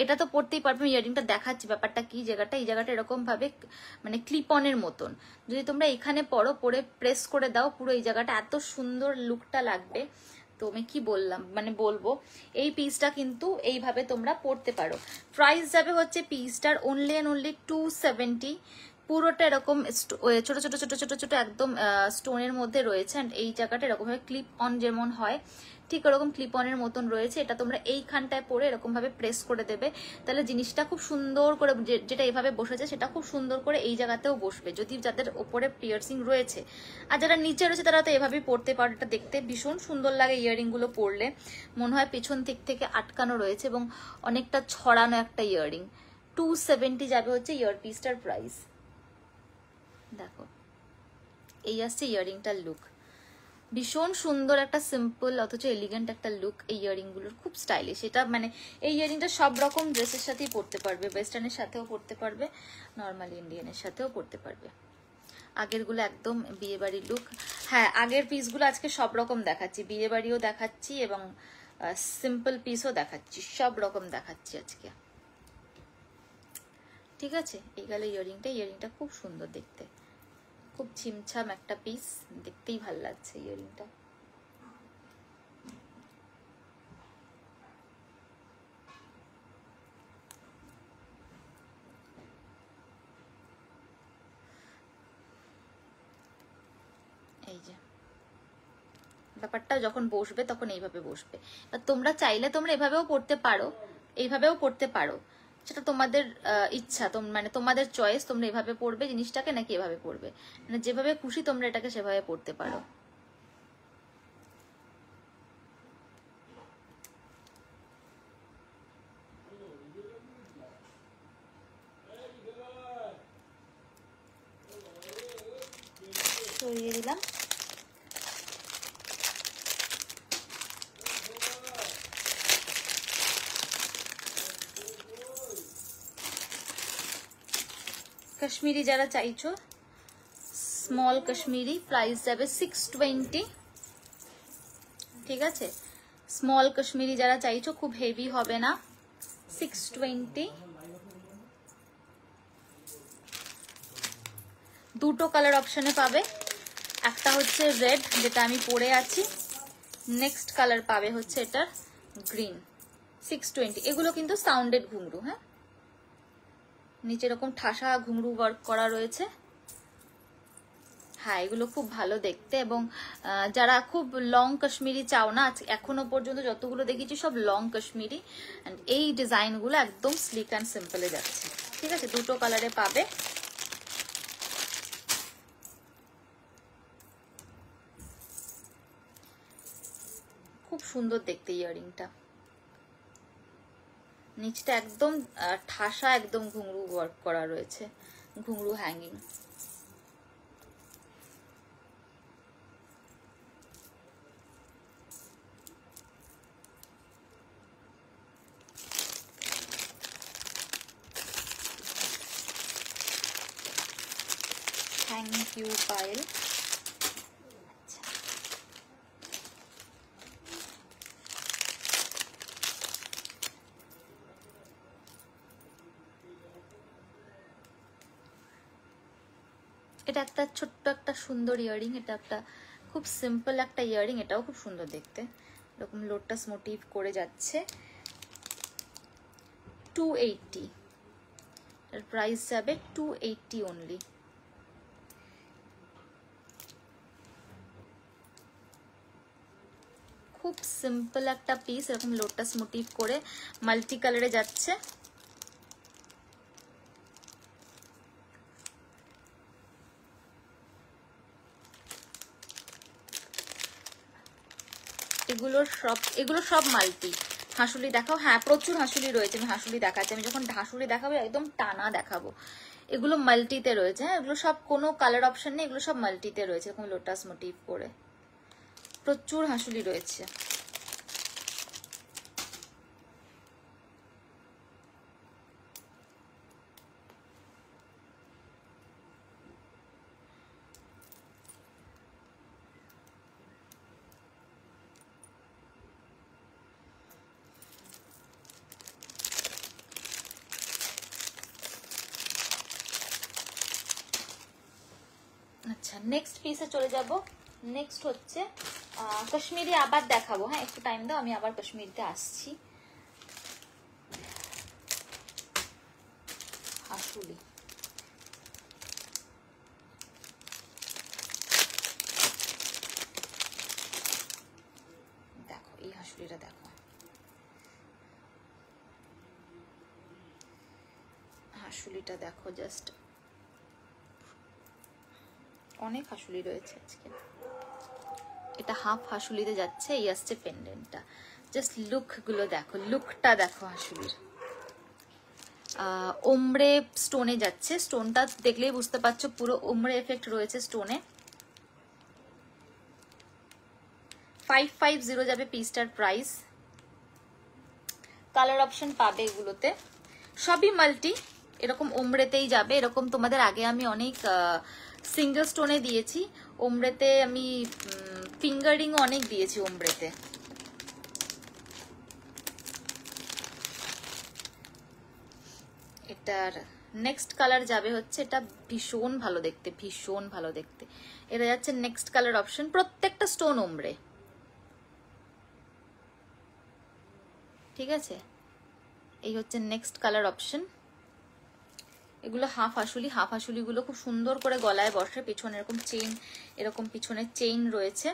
এটা তো পরতেই পারবে। ইয়ারিংটা দেখাচ্ছি ব্যাপারটা কি। জায়গাটা, এই জায়গাটা এরকম ভাবে মানে ক্লিপ অনের মতন। যদি তোমরা এখানে পরো, পরে প্রেস করে দাও, পুরো এই জায়গাটা এত সুন্দর লুকটা লাগবে। তো আমি কি বললাম, মানে বলবো এই পিসটা কিন্তু এইভাবে তোমরা পরতে পারো। প্রাইস যাবে হচ্ছে পিসটার অনলি অ্যান্ড অনলি 270। পুরোটা এরকম ছোট ছোট ছোট ছোট ছোট একদম স্টোনের মধ্যে রয়েছে। অ্যান্ড এই জায়গাটা এরকম ভাবে ক্লিপ অন যেমন হয় ঠিক ওরকম ক্লিপ অনের মতন রয়েছে। এটা তোমরা এইখানটায় পরে এরকম ভাবে প্রেস করে দেবে, তাহলে জিনিসটা খুব সুন্দর করে, যেটা এইভাবে বসেছে সেটা খুব সুন্দর করে এই জায়গাতেও বসবে, যদি যাদের ওপরে পিয়ার্সিং রয়েছে। আর যারা নিচে রয়েছে তারা তো এভাবেই পরতে পারো। এটা দেখতে ভীষণ সুন্দর লাগে ইয়াররিং গুলো পরলে, মনে হয় পেছন দিক থেকে আটকানো রয়েছে এবং অনেকটা ছড়ানো একটা ইয়াররিং। 270 যাবে হচ্ছে ইয়ার পিসটার প্রাইস। দেখো এই আসছে ইয়াররিংটার লুক, ভীষণ সুন্দর একটা সিম্পল অথচ এলিগেন্ট একটা লুক এই ইয়াররিং গুলোর, খুব স্টাইলিশ। এটা মানে এই ইয়াররিংটা সব রকম ড্রেসের সাথেই পরতে পারবে, ওয়েস্টার্নের সাথেও পরতে পারবে, নর্মাল ইন্ডিয়ানের সাথেও পরতে পারবে। আগের গুলো একদম বিয়ে বাড়ির লুক। হ্যাঁ আগের পিসগুলো আজকে সব রকম দেখাচ্ছি, বিয়ে বাড়িও দেখাচ্ছি এবং সিম্পল পিসও দেখাচ্ছি, সব রকম দেখাচ্ছি আজকে। ঠিক আছে, এই গেল ইয়াররিংটা। ইয়াররিংটা খুব সুন্দর দেখতে, খুব ছিমছাম একটা পিস, দেখতেই ভালো লাগছে ইয়াররিংটা। এই যে ব্যাপারটা যখন বসবে তখন এইভাবে বসবে। তোমরা চাইলে তোমরা এভাবেও পড়তে পারো, এইভাবেও পড়তে পারো, সেটা তোমাদের ইচ্ছা, মানে তোমাদের চয়েস, তোমরা এভাবে পড়বে জিনিসটাকে নাকি এভাবে পড়বে, মানে যেভাবে খুশি তোমরা এটাকে সেভাবে পড়তে পারো। সরিয়ে দিলাম। কাশ্মীরি যারা চাইছো, স্মল কাশ্মীরি, প্রাইস যাবে 620। ঠিক আছে, স্মল কাশ্মীরি যারা চাইছো, খুব হেভি হবে না, 620। দুটো কালার অপশনে পাবে, একটা হচ্ছে রেড যেটা আমি পরে আছি, নেক্সট কালার পাবে হচ্ছে এটার গ্রিন। 620। এগুলো কিন্তু সাউন্ডেড ঘুঙরু, হ্যাঁ নিচে এরকম ঠাসা ঘুঙরু ওয়ার্ক করা রয়েছে। হ্যাঁ এগুলো খুব ভালো দেখতে, এবং যারা খুব লং কাশ্মীরি চাও না, এখনো পর্যন্ত যতগুলো দেখেছি সব লং কাশ্মীরি, এই ডিজাইনগুলো একদম স্লিক অ্যান্ড সিম্পলে যাচ্ছে। ঠিক আছে, দুটো কালারে পাবে। খুব সুন্দর দেখতে ইয়াররিংটা, নিচটা একদম ঠাসা, একদম ঘুঙরু ওয়ার্ক করা রয়েছে, ঘুঙরু হ্যাঙ্গিং। Thank you Payel. এটা একটা ছোট্ট একটা সুন্দর ইয়াররিং, এটা একটা খুব সিম্পল একটা ইয়াররিং, এটাও খুব সুন্দর দেখতে, এরকম লোটাস মোটিভ করে যাচ্ছে। 280, এর প্রাইস যাবে 280 অনলি। খুব সিম্পল একটা পিস, এরকম লোটাস মোটিভ করে মাল্টি কালারে যাচ্ছে। এগুলো সব মাল্টি। হাঁসুলি দেখাও, হ্যাঁ প্রচুর হাঁসুলি রয়েছে, আমি হাঁসুলি দেখাচ্ছি, আমি যখন হাঁসুলি দেখাবো একদম টানা দেখাবো। এগুলো মাল্টিতে রয়েছে, হ্যাঁ এগুলো সব কোনো কালার অপশন নেই, এগুলো সব মাল্টিতে রয়েছে, এরকম লোটাস মোটিভ করে প্রচুর হাঁসুলি রয়েছে। আচ্ছা নেক্সট পিসে চলে যাব। নেক্সট হচ্ছে কাশ্মীরি আবার দেখাবো, হ্যাঁ একটু টাইম দাও, আমি আবার কাশ্মীরিতে আসছি। হাসুলি, দেখো এই হাসুলিটা দেখো, হাসুলিটা দেখো জাস্ট, অনেক হাসুলি রয়েছে আজকে। এটা হাফ হাসুলিতে যাচ্ছে, এই আসছে পেন্ডেন্টটা। জাস্ট লুক গুলো দেখো, লুকটা দেখো হাসুলির। ওমরে স্টোনে যাচ্ছে, স্টোনটা দেখলেই বুঝতে পারছো পুরো ওমরে এফেক্ট রয়েছে স্টোনে। 550 যাবে পিসটার প্রাইস। কালার অপশন পাবে এগুলোতে, সবই মাল্টি, এরকম ওমরেতেই যাবে। এরকম তোমাদের আগে আমি অনেক সিঙ্গেল স্টোনে দিয়েছি, ওমরেতে আমি ফিঙ্গারিং অনেক দিয়েছি ওমরেতে। এটার নেক্সট কালার যাবে হচ্ছে, এটা ভীষণ ভালো দেখতে, ভীষণ ভালো দেখতে। এটা যাচ্ছে নেক্সট কালার অপশন, প্রত্যেকটা স্টোন ওমরে, ঠিক আছে। এই হচ্ছে নেক্সট কালার অপশন। এগুলো হাফ হাসুলি, হাফ হাসুলিগুলো খুব সুন্দর করে গলায় বসে, পিছনে এরকম চেইন, এরকম পিছনে চেইন রয়েছে।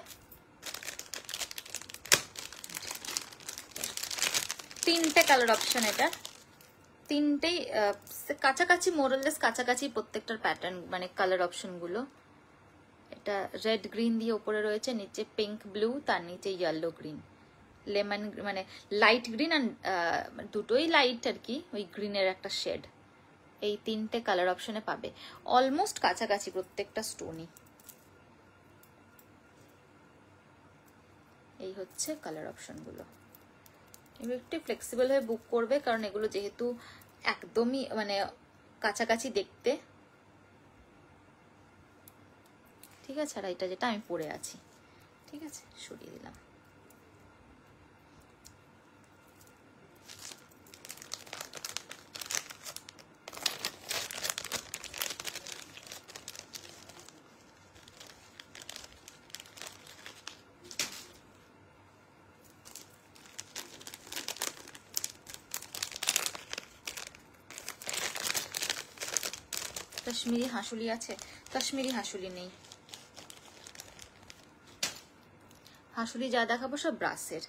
তিনটে কালার অপশন এটা, তিনটেই কাছাকাছি, মোরলেস কাছাকাছি প্রত্যেকটার প্যাটার্ন, মানে কালার অপশন গুলো। এটা রেড গ্রিন দিয়ে উপরে রয়েছে, নিচে পিঙ্ক ব্লু, তার নিচে ইয়েলো গ্রিন, লেমন মানে লাইট গ্রিন, আর দুটোই লাইট আর কি, ওই গ্রিনের একটা শেড। এই তিনটে কালার অপশনে পাবে, অলমোস্ট কাছাকাছি প্রত্যেকটা স্টোনই। এই হচ্ছে কালার অপশন গুলো। এগুলো একটু ফ্লেক্সিবল হয়ে বুক করবে, কারণ এগুলো যেহেতু একদমই মানে কাছাকাছি দেখতে, ঠিক আছে। আর এটা যেটা আমি পরে আছি, ঠিক আছে, সরিয়ে দিলাম। কাশ্মীরি হাসুলি আছে, কাশ্মীরি হাসুলি নেই। হাসুলি যা দেখাবো সব ব্রাসের।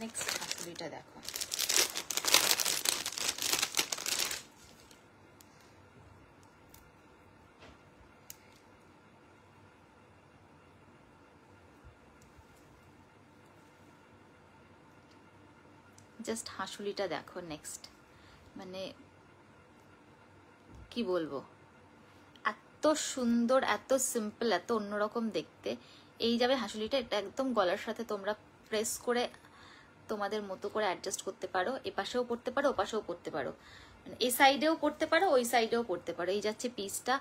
নেক্সট হাসুলিটা দেখো, জাস্ট হাসুলিটা দেখো নেক্সট, মানে কি বলবো, এত সুন্দর, এত সিম্পল, এত অন্যরকম দেখতে। এই যাবে হাসুলিটা, এটা একদম গলার সাথে তোমরা প্রেস করে তোমাদের মতো করে অ্যাডজাস্ট করতে পারো, এপাশেও পড়তে পারো, ওপাশেও পড়তে পারো, এই সাইডেও পড়তে পারো, ওই সাইডেও পড়তে পারো। এই যাচ্ছে পিসটা,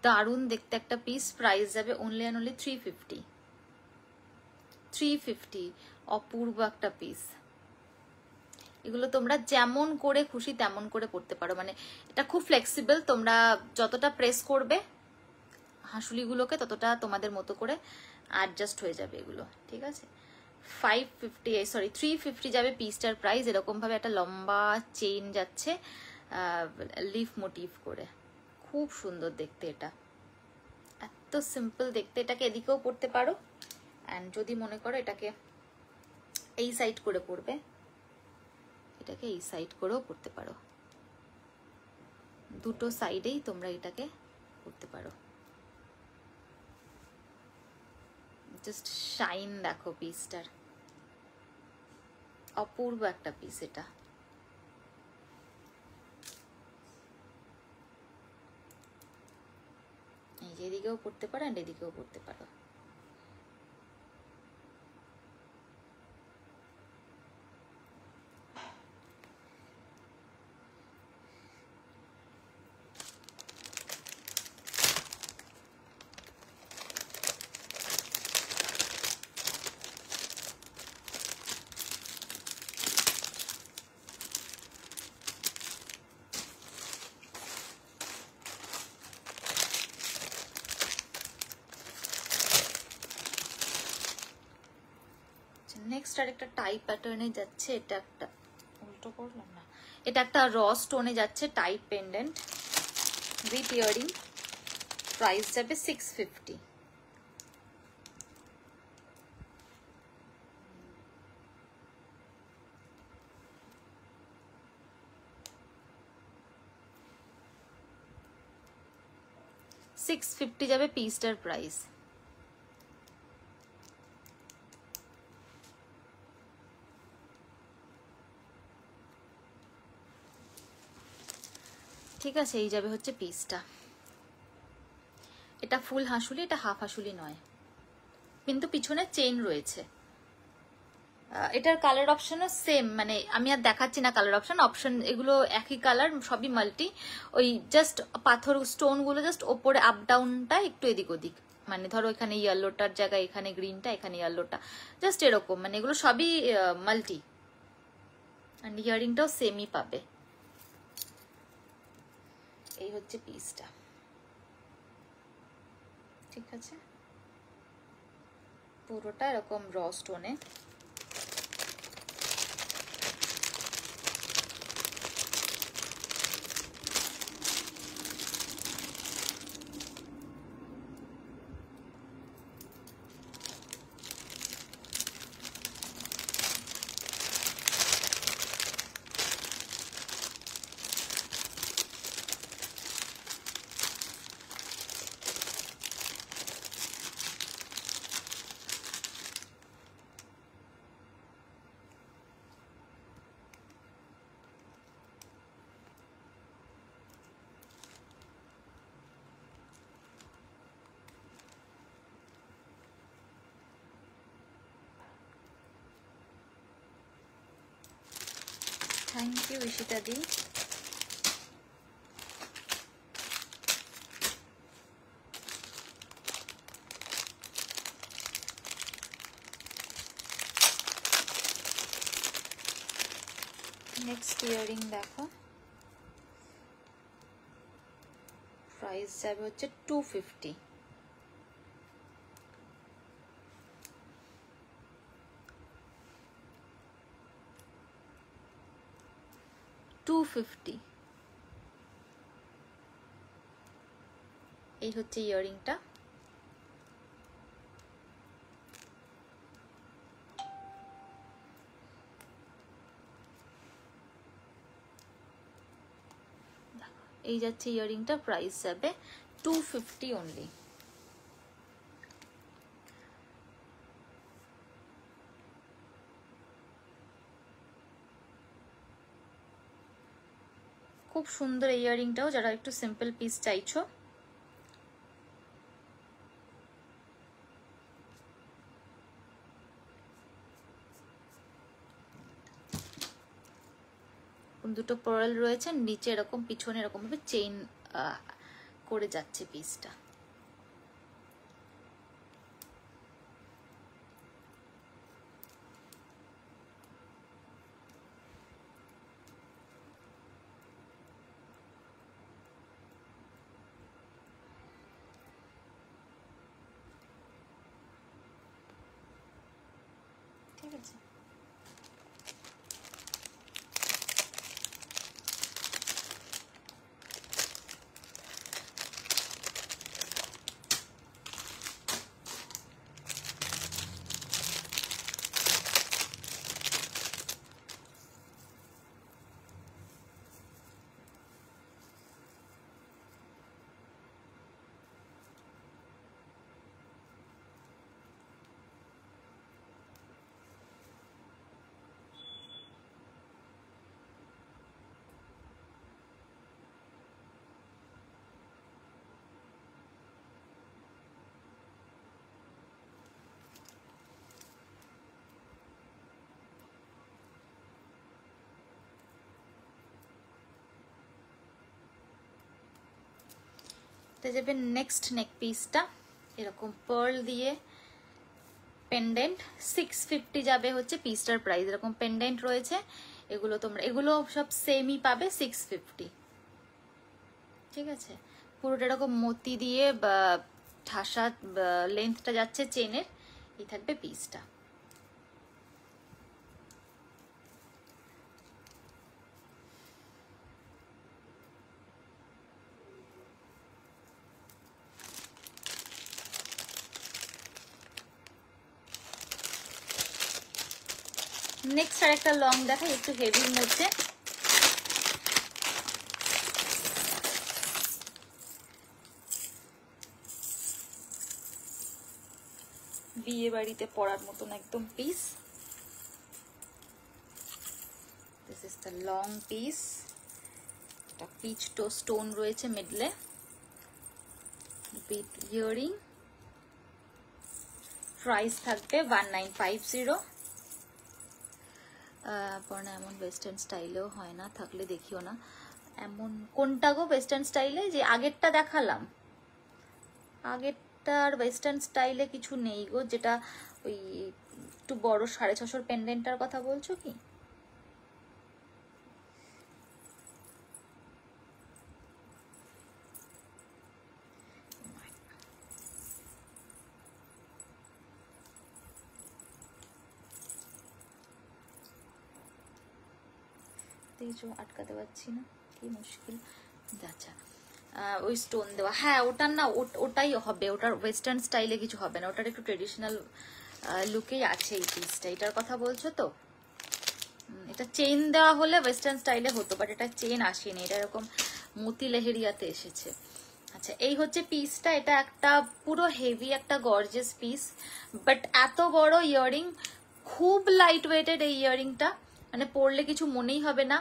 দারুণ দেখতে একটা পিস। প্রাইস যাবে অনলি অ্যান্ড অনলি 350। 350, অপূর্ব একটা পিস। এগুলো তোমরা যেমন করে খুশি তেমন করে পড়তে পারো, মানে এটা খুব ফ্লেক্সিবল। তোমরা যতটা প্রেস করবে হাসুলিগুলোকে, ততটা তোমাদের মতো করে অ্যাডজাস্ট হয়ে যাবে এগুলো, ঠিক আছে। 550, সরি 350 যাবে পিসটার প্রাইস। এরকম ভাবে একটা লম্বা চেইন যাচ্ছে লিফ মোটিভ করে, খুব সুন্দর দেখতে। এটা এত সিম্পল দেখতে, এটাকে এদিকেও পড়তে পারো, অ্যান্ড যদি মনে করো এটাকে এই সাইড করে পড়বে, এটাকে এই সাইড করেও পড়তে পারো। দুটো সাইডেই তোমরা এটাকে করতে পারো। জাস্ট শাইন দেখো পিসটার, অপূর্ব একটা পিস এটা। এই যে এদিকেও পড়তে পারো, আর এদিকেও পড়তে পারো। পিসটার একটা টাই প্যাটার্নে যাচ্ছে, এটা একটা উল্টো করলাম না, এটা একটা র স্টোনে যাচ্ছে, type pendant with earring. Price যাবে 650। $650 যাবে পিসটার প্রাইস। ঠিক আছে, এই যাবে হচ্ছে পিসটা। এটা ফুল হাসুলি, এটা হাফ হাসুলি নয়, কিন্তু পিছনে চেইন রয়েছে। এটার কালার অপশনও সেম, মানে আমি আর দেখাচ্ছি না কালার অপশন এগুলো একই কালার, সবই মাল্টি। ওই জাস্ট পাথর স্টোন গুলো জাস্ট ওপরে আপ ডাউনটা একটু এদিক ওদিক, মানে ধরো এখানে ইয়েলোটার জায়গায় এখানে গ্রিনটা, এখানে ইয়েলোটা, জাস্ট এরকম, মানে এগুলো সবই মাল্টি। অ্যান্ড ইয়ারিংটাও সেমই পাবে। এই হচ্ছে পিসটা, ঠিক আছে, পুরোটা এরকম র স্টোনে। Thank you Ishita di. Next earring দেখো, প্রাইস যাবে হচ্ছে 250। এই হচ্ছে ইয়ারিংটা। এই যাচ্ছে ইয়ারিংটা, প্রাইস যাবে 250 অনলি। খুব সুন্দর এই ইয়ারিংটাও, যারা একটু সিম্পল পিস চাইছো। দুটো পার্ল রয়েছে, নিচে এরকম পিছনে এরকম ভাবে চেইন করে যাচ্ছে পিসটা। ঠিক আছে, যাবে নেক্সট নেক পিসটা, এরকম পার্ল দিয়ে পেন্ডেন্ট। 650 যাবে হচ্ছে পিসটার প্রাইস। এরকম পেন্ডেন্ট রয়েছে, এগুলো তোমরা এগুলো সব সেমই পাবে 650। ঠিক আছে, পুরোটা এরকম মতি দিয়ে বা ঠাসা লেন্থটা যাচ্ছে চেনের, এই থাকবে পিসটা। নেক্সট আর একটা লং দেখাই, একটু হেভির মধ্যে। বিয়ে বাড়িতে পরার মতন একদম piece. This is the long piece. একটা পিচ টো স্টোন রয়েছে মিডলে উইথ ইয়ারিং। প্রাইস থাকবে 1950। পরে এমন ওয়েস্টার্ন স্টাইলেও হয় না, থাকলে দেখিও না। এমন কোনটা গো ওয়েস্টার্ন স্টাইলে? যে আগেরটা দেখালাম, আগেরটার ওয়েস্টার্ন স্টাইলে কিছু নেই গো, যেটা ওই একটু বড় 650 পেন্ডেন্টটার কথা বলছো কি? আটকাতে পারছি না, কি মুশকিল। আচ্ছা, ওই স্টোন দেওয়া, হ্যাঁ ওটার না, ওটাই হবে, ওটার ওয়েস্টার্ন স্টাইলে কিছু হবে না, ওটার একটু ট্রেডিশনাল লুকেই আছে এই পিসটা। এটার কথা বলছো তো? এটা চেইন দেওয়া হলে ওয়েস্টার্ন স্টাইলে হতো, বাট এটা চেইন আসেনি, এটা এরকম মতি লেহেরিয়াতে এসেছে। আচ্ছা, এই হচ্ছে পিসটা। এটা একটা পুরো হেভি একটা গর্জিয়াস পিস, বাট এত বড় ইয়াররিং, খুব লাইট ওয়েটেড এই ইয়াররিংটা, মানে পরলে কিছু মনেই হবে না।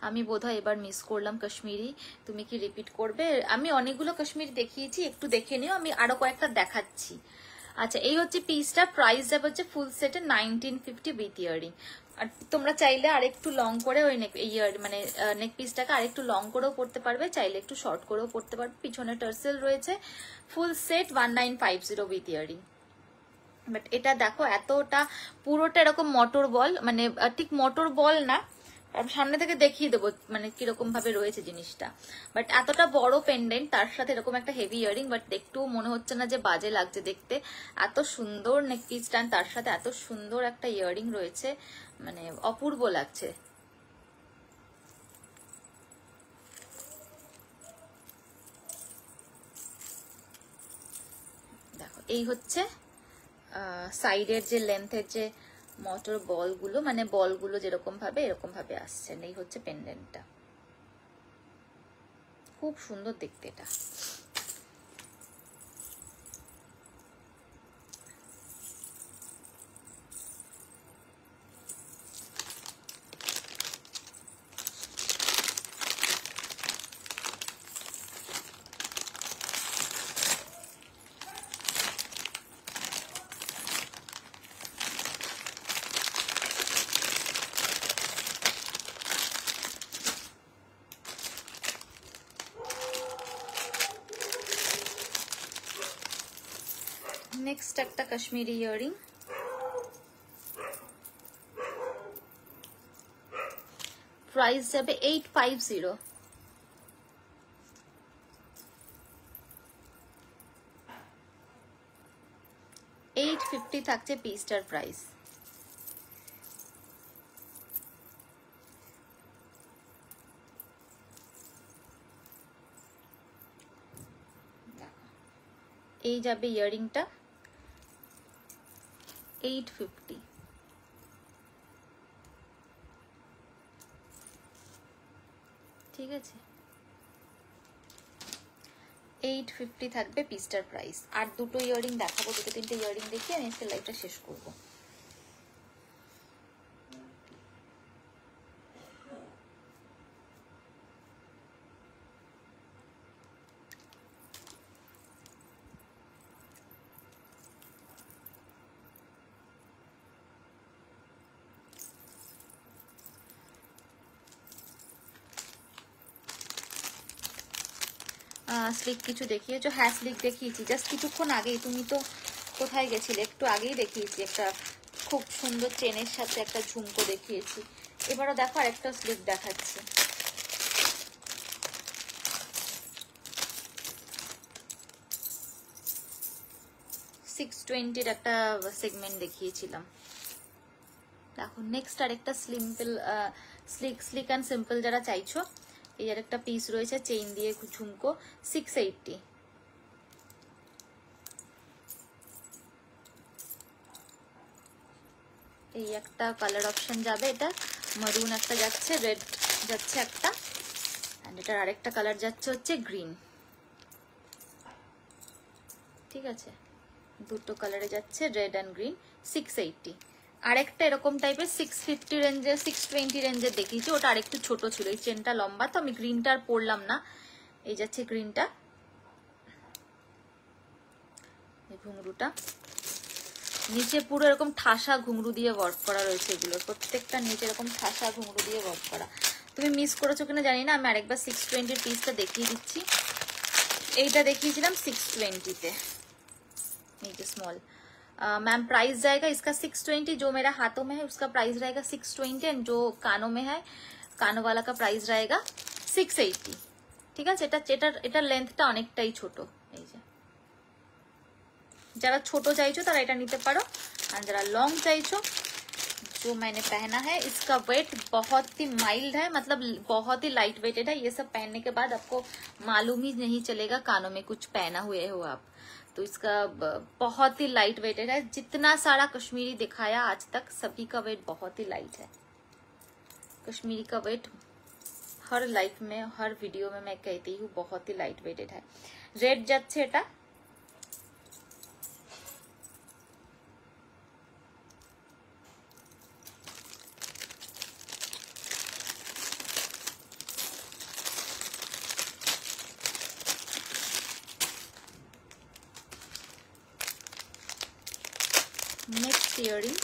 আমি বোধহয় এবার মিস করলাম কাশ্মীরি। তুমি কি রিপিট করবে? আমি অনেকগুলো কাশ্মীরি দেখিয়েছি, একটু দেখে নিও, আমি আরো কয়েকটা দেখাচ্ছি। আচ্ছা, এই হচ্ছে পিসটা। প্রাইস যাবে হচ্ছে ফুল সেটে 1950 উইথ ইয়াররিং। আর তোমরা চাইলে আরেকটু লং করে ওই নেক ইয়ার মানে নেক পিসটাকে আরেকটু লং করেও পড়তে পারবে, চাইলে একটু শর্ট করেও পড়তে পারবে। পিছনে টার্সেল রয়েছে। Full set 1950 with earring. But এটা দেখো, এতটা পুরোটা এরকম মটর বল, মানে ঠিক মটর বল না, সামনে থেকে দেখিয়ে দেবো মানে কিরকম ভাবে রয়েছে জিনিসটা। বাট এতটা বড় পেন্ডেন্ট, তার সাথে এরকম একটা হেভি ইয়ারিং, বাট একটু মনে হচ্ছে না যে বাজে লাগছে দেখতে। এত সুন্দর নেক পিস স্ট্যান্ড, তার সাথে এত সুন্দর একটা ইয়ারিং রয়েছে, মানে অপূর্ব লাগছে। দেখো, এই হচ্ছে সাইডের যে লেন্থের যে মোটর বলগুলো, মানে বলগুলো যেরকম ভাবে এরকম ভাবে আসছে, এই হচ্ছে পেন্ডেন্টটা। খুব সুন্দর দেখতে এটা। নেক্সট একটা কাশ্মীরি ইয়ারিং। প্রাইস যাবে 850। $850 থাকছে পিসটার প্রাইস। এই যাবে ইয়ারিংটা 850। ঠিক আছে, 850 থাকবে পিসটার প্রাইস। আর দুটো ইয়ারিং দেখাবো, দুটো তিনটে ইয়ারিং দেখিয়ে আমি আজকে লাইভটা শেষ করবো। স্লিক কিছু দেখিয়েছো? হ্যাঁ, স্লিক দেখিয়েছি জাস্ট কিছুক্ষণ আগেই। তুমি তো কোথায় গেছিলে? একটু আগেই দেখিয়েছি, একটা খুব সুন্দর চেনের সাথে একটা ঝুমকো দেখিয়েছি। এবারও দেখো আরেকটা স্লিক দেখাচ্ছি। $620 একটা সেগমেন্ট দেখিয়েছিলাম। দেখো নেক্সট আরেকটা স্লিক অ্যান্ড সিম্পল যারা চাইছো, এই আর একটা পিস রয়েছে চেইন দিয়ে ঝুমকো, 680। এই একটা কালার অপশন যাবে, এটা মারুন একটা যাচ্ছে, রেড যাচ্ছে একটা, এন্ড এটার আরেকটা কালার যাচ্ছে হচ্ছে গ্রিন। ঠিক আছে, দুটো কালারে যাচ্ছে, রেড এন্ড গ্রিন। 680। আরেকটা এরকম টাইপের 650 রেঞ্জের, 620 রেঞ্জের দেখিয়েছি, ওটা আরেকটু ছোট ছিল, এই চেনটা লম্বা, তো আমি গ্রিনটা আর পরলাম না। এই যাচ্ছে গ্রিনটা, এই ঘুঙরুটা নিচে পুরো এরকম ঠাসা ঘুঙরু দিয়ে ওয়ার্ক করা রয়েছে, এগুলো প্রত্যেকটা নিচে এরকম ঠাসা ঘুঙরু দিয়ে ওয়ার্ক করা। তুমি মিস করেছো কিনা জানি না, আমি আরেকবার 620 পিসটা দেখিয়ে দিচ্ছি। এইটা দেখিয়েছিলাম 620-তে, এই যে স্मॉल। मैम प्राइस जाएगा इसका 620, जो मेरा हाथों में है उसका प्राइस रहेगा 620, एंड जो कानों में है, कानों वाला का प्राइस रहेगा 680। ঠিক আছে, এটা লেন্থটা অনেকটাই ছোট। এই যে যারা ছোট চাইছো তারা এটা নিতে পারো, আর যারা লং চাইছো, जो मैंने पहना है इसका वेट बहुत ही माइल्ड है, मतलब बहुत ही लाइट वेटेड है। ये सब पहनने के बाद आपको मालूम ही नहीं चलेगा कानों में कुछ पहना हुए हो आप। तो इसका बहुत ही लाइट वेटेड है। जितना सारा कश्मीरी दिखाया आज तक, सभी का वेट बहुत ही लाइट है। कश्मीरी का वेट हर लाइफ में, हर वीडियो में मैं कहती हूँ बहुत ही लाइट वेटेड है। रेड যাচ্ছে এটা, নেক্সট ইয়ারিং।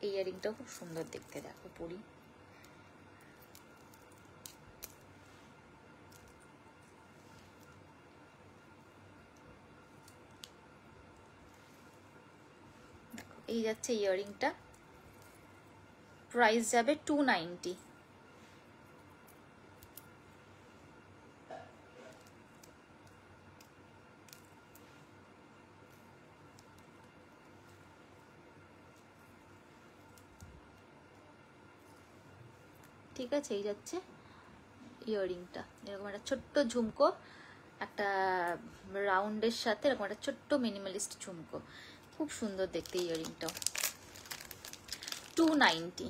এই ইয়ারিংটা খুব সুন্দর দেখতে, দেখো পরি। এই যাচ্ছে ইয়ারিংটা, প্রাইস যাবে 290। ঠিক আছে, এই যাচ্ছে ইয়ারিংটা, এরকম একটা ছোট্ট ঝুমকো, একটা রাউন্ডের সাথে এরকম একটা ছোট্ট মিনিমালিস্ট ঝুমকো, খুব সুন্দর দেখতে ইয়ারিংটাও। 290।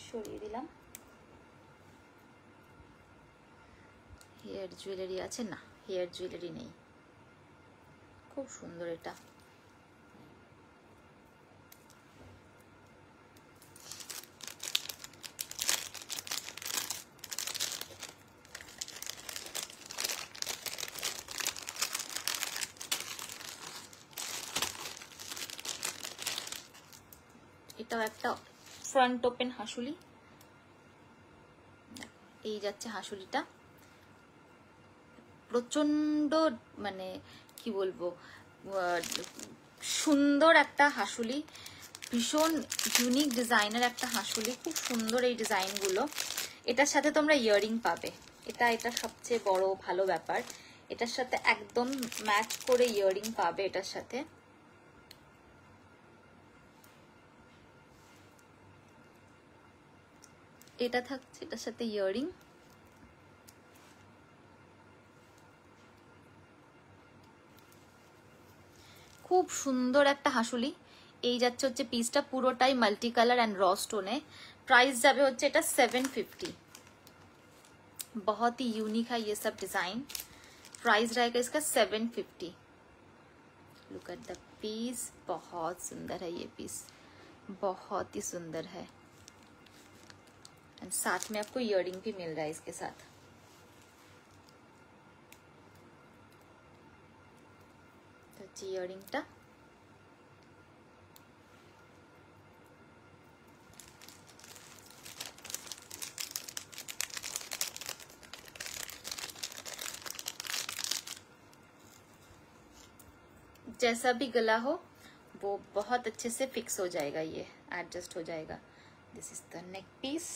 সরিয়ে দিলাম। হেয়ার জুয়েলারি আছে না? হেয়ার জুয়েলারি নেই। খুব সুন্দর এটা। এটাও একটা ফ্রন্ট ওপেন হাসুলি। এই যাচ্ছে হাসুলিটা, প্রচন্ড মানে কি বলবো, সুন্দর একটা হাসুলি, ভীষণ ইউনিক ডিজাইনের একটা হাসুলি, খুব সুন্দর এই ডিজাইনগুলো। এটার সাথে তোমরা ইয়ারিং পাবে, এটা সবচেয়ে বড় ভালো ব্যাপার। এটার সাথে একদম ম্যাচ করে ইয়ারিং পাবে এটার সাথে। এটা থাকছে এটার সাথে ইয়ারিং। খুব সুন্দর একটা হাসুলি। এই যাচ্ছে হচ্ছে পিসটা পুরোটাই মাল্টি কালার एंड रॉ स्टोने। प्राइस যাবে হচ্ছে এটা 750। बहुत ही यूनिक है ये सब डिजाइन। प्राइस रहेगा इसका 750। लुक एट द पीस, बहुत सुंदर है ये पीस, बहुत ही सुंदर है। एंड साथ में आपको इयररिंग भी मिल रहा है इसके साथ। तो इयररिंगটা जैसा भी गला हो वो बहुत अच्छे से फिक्स हो जाएगा, ये एडजस्ट हो जाएगा। This is the neck piece.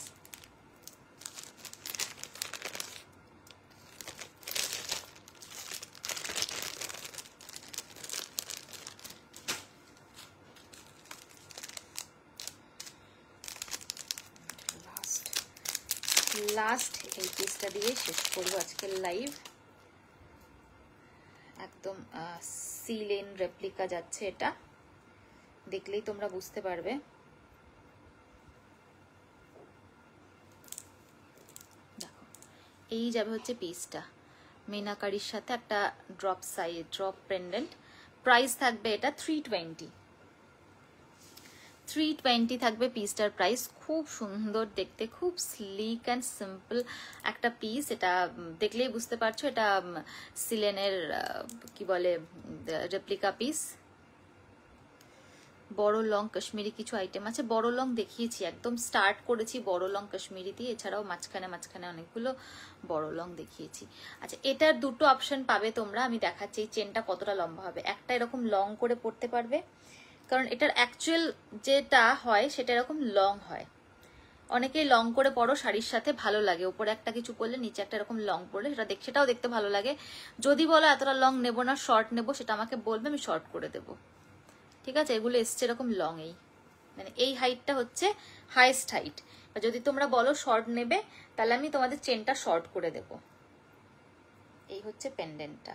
Last এই পিসটা দিয়ে শেষ করব আজকের লাইভ। একদম সিলেন রেপ্লিকা যাচ্ছে, এটা দেখলেই তোমরা বুঝতে পারবে। দেখো এই যাবে হচ্ছে পিসটা, মিনাকারির সাথে একটা ড্রপ ড্রপ পেন্ডেন্ট। প্রাইস থাকবে এটা 320 থাকবে পিসটার প্রাইস। খুব সুন্দর দেখতে, খুব স্লিক অ্যান্ড সিম্পল একটা পিস। এটা দেখলেই বুঝতে পারছো এটা সিলেনের কি বলে রেপ্লিকা পিস। বড় লং কাশ্মীরি কিছু আইটেম আছে, বড় লং দেখিয়েছি, একদম স্টার্ট করেছি বড় লং কাশ্মীরি দিয়ে, এছাড়াও মাঝখানে অনেকগুলো বড় লং দেখিয়েছি। আচ্ছা, এটার দুটো অপশন পাবে তোমরা, আমি দেখাচ্ছি এই চেনটা কতটা লম্বা হবে। একটা এরকম লং করে পড়তে পারবে, কারণ এটার অ্যাকচুয়াল যেটা হয় সেটা এরকম লং হয়। অনেকেই লং করে পরো, শাড়ির সাথে ভালো লাগে, উপরে একটা কিছু পরলে নিচে একটা এরকম লং পরলে সেটাও দেখতে ভালো লাগে। যদি বলো এতটা লং নেবো না, শর্ট নেবো, সেটা আমাকে বলবে, আমি শর্ট করে দেবো। ঠিক আছে, এগুলো এসছে এরকম লং, এই মানে এই হাইটটা হচ্ছে হাইয়েস্ট হাইট। যদি তোমরা বলো শর্ট নেবে, তাহলে আমি তোমাদের চেনটা শর্ট করে দেব। এই হচ্ছে পেন্ডেন্টটা,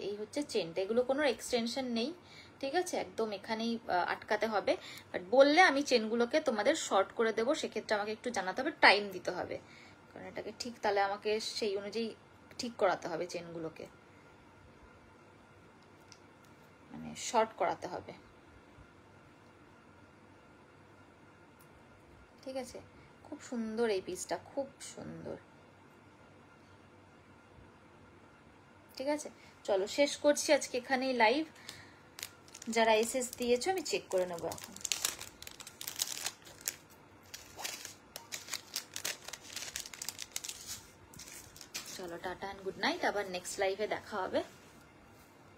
এই হচ্ছে চেনটা, এগুলো কোনো এক্সটেনশন নেই। ঠিক আছে, একদম এখানেই আটকাতে হবে। বাট বললে আমি চেনগুলোকে তোমাদের শর্ট করে দেবো, সেক্ষেত্রে আমাকে একটু জানাতে হবে, টাইম দিতে হবে, কারণ এটাকে ঠিক তাহলে আমাকে সেই অনুযায়ী ঠিক করাতে হবে, চেনগুলোকে মানে শর্ট করাতে হবে। ঠিক আছে, খুব সুন্দর এই পিসটা, খুব সুন্দর। ঠিক আছে, চলো শেষ করছি আজকে এখানেই লাইভ। যারা এসএস দিয়েছো আমি চেক করে নেবো এখন। চলো টাটা এন্ড গুড নাইট, আবার নেক্সট লাইভে দেখা হবে।